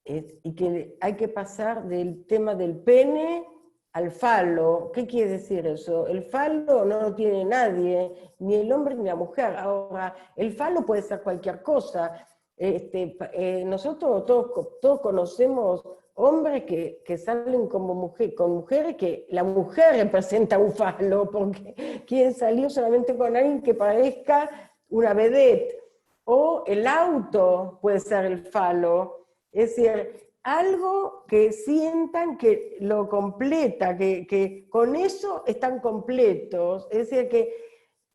y que hay que pasar del tema del pene al falo. ¿Qué quiere decir eso? El falo no lo tiene nadie, ni el hombre ni la mujer. Ahora, el falo puede ser cualquier cosa. Nosotros todos conocemos hombres que salen como con mujeres, que la mujer representa un falo, porque quieren salir solamente con alguien que parezca una vedette, o el auto puede ser el falo. Es decir, algo que sientan que lo completa, que con eso están completos. Es decir, que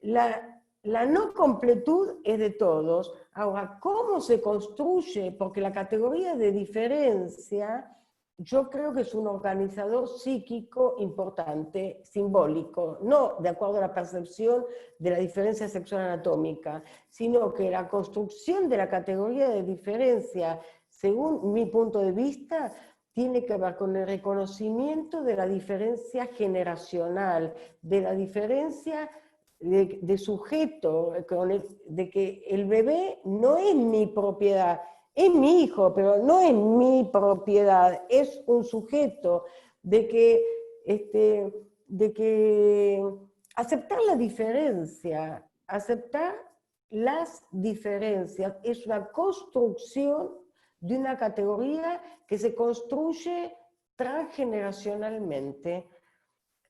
la no completud es de todos. Ahora, ¿cómo se construye? Porque la categoría de diferencia, yo creo que es un organizador psíquico importante, simbólico, no de acuerdo a la percepción de la diferencia sexual anatómica, sino que la construcción de la categoría de diferencia, según mi punto de vista, tiene que ver con el reconocimiento de la diferencia generacional, de la diferencia de sujeto, de que el bebé no es mi propiedad, es mi hijo, pero no es mi propiedad, es un sujeto, de que aceptar la diferencia, aceptar las diferencias, es una construcción de una categoría que se construye transgeneracionalmente.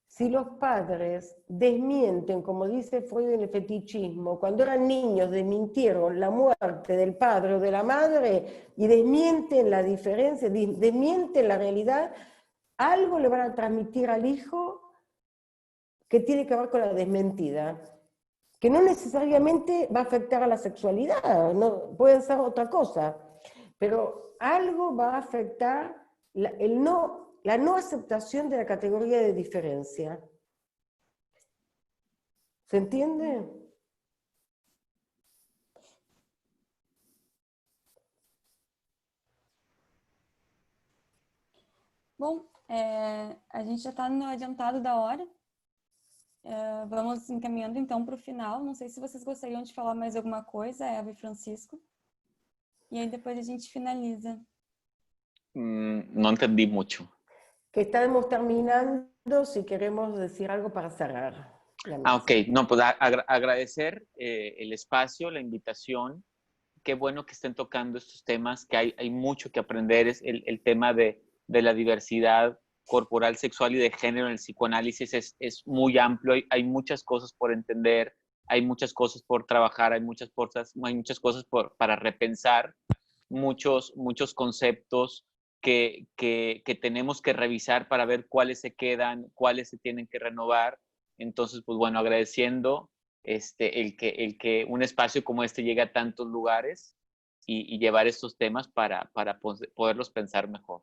Si los padres desmienten, como dice Freud en el fetichismo, cuando eran niños desmintieron la muerte del padre o de la madre y desmienten la diferencia, desmienten la realidad, algo le van a transmitir al hijo que tiene que ver con la desmentida, que no necesariamente va a afectar a la sexualidad, no, puede ser otra cosa, pero algo va a afectar la no aceptación de la categoría de diferencia. ¿Se entiende? Bom, a gente já está no adiantado da hora. Vamos encaminhando então para o final. Não sei se vocês gostariam de falar mais alguma coisa, Eva e Francisco. E aí depois a gente finaliza. No entendí mucho. Que estamos terminando, si queremos decir algo para cerrar. Ok. No, pues agradecer el espacio, la invitación. Qué bueno que estén tocando estos temas, que hay mucho que aprender. Es el tema de la diversidad corporal, sexual y de género en el psicoanálisis es muy amplio. Hay muchas cosas por entender, hay muchas cosas por trabajar, hay muchas cosas para repensar, muchos conceptos que tenemos que revisar para ver cuáles se quedan, cuáles se tienen que renovar. Entonces, pues bueno, agradeciendo el que un espacio como este llegue a tantos lugares y llevar estos temas para poderlos pensar mejor.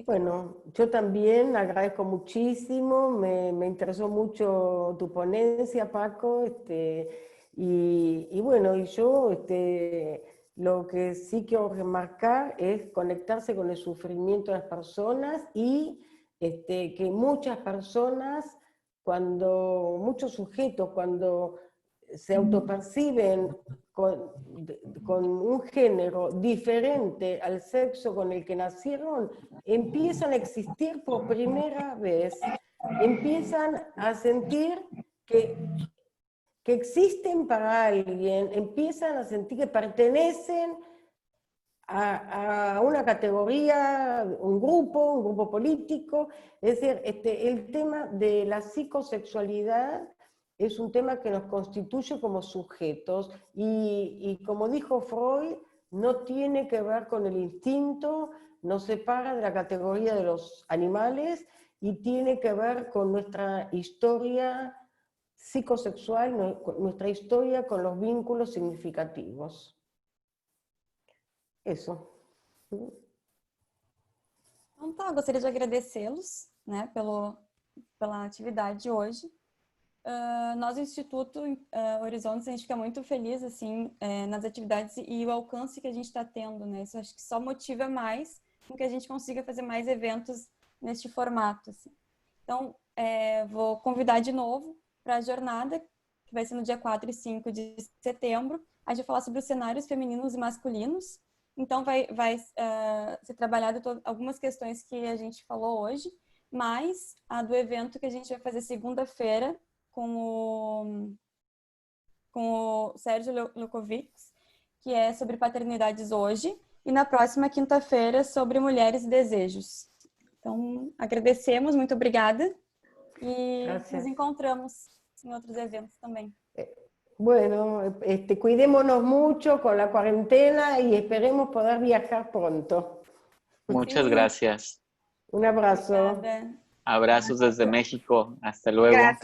Bueno, yo también agradezco muchísimo, me interesó mucho tu ponencia, Paco, y bueno, y yo lo que sí quiero remarcar es conectarse con el sufrimiento de las personas y que muchas personas, muchos sujetos, cuando se autoperciben con un género diferente al sexo con el que nacieron, empiezan a existir por primera vez, empiezan a sentir que existen para alguien, empiezan a sentir que pertenecen a una categoría, un grupo político. Es decir, el tema de la psicosexualidad es un tema que nos constituye como sujetos y como dijo Freud, no tiene que ver con el instinto, nos separa de la categoría de los animales y tiene que ver con nuestra historia psicosexual, nuestra historia con los vínculos significativos. Isso. Então tá, gostaria de agradecê-los, né, pela atividade de hoje. Nós, do Instituto Horizontes, a gente fica muito feliz assim, nas atividades e o alcance que a gente está tendo, né? Isso acho que só motiva mais com que a gente consiga fazer mais eventos neste formato. Assim. Então, vou convidar de novo para a jornada, que vai ser no dia 4 e 5 de setembro. A gente vai falar sobre os cenários femininos e masculinos. Então, vai ser trabalhado algumas questões que a gente falou hoje, mais a do evento que a gente vai fazer segunda-feira, com o Sérgio Lukovics, que é sobre paternidades hoje, e na próxima quinta-feira sobre mulheres e desejos. Então, agradecemos, muito obrigada, e nos encontramos em outros eventos também. Bueno, cuidémonos mucho con la cuarentena y esperemos poder viajar pronto. Muchas Sí. gracias. Un abrazo. Obrigada. Abrazos desde México. Hasta luego. Gracias.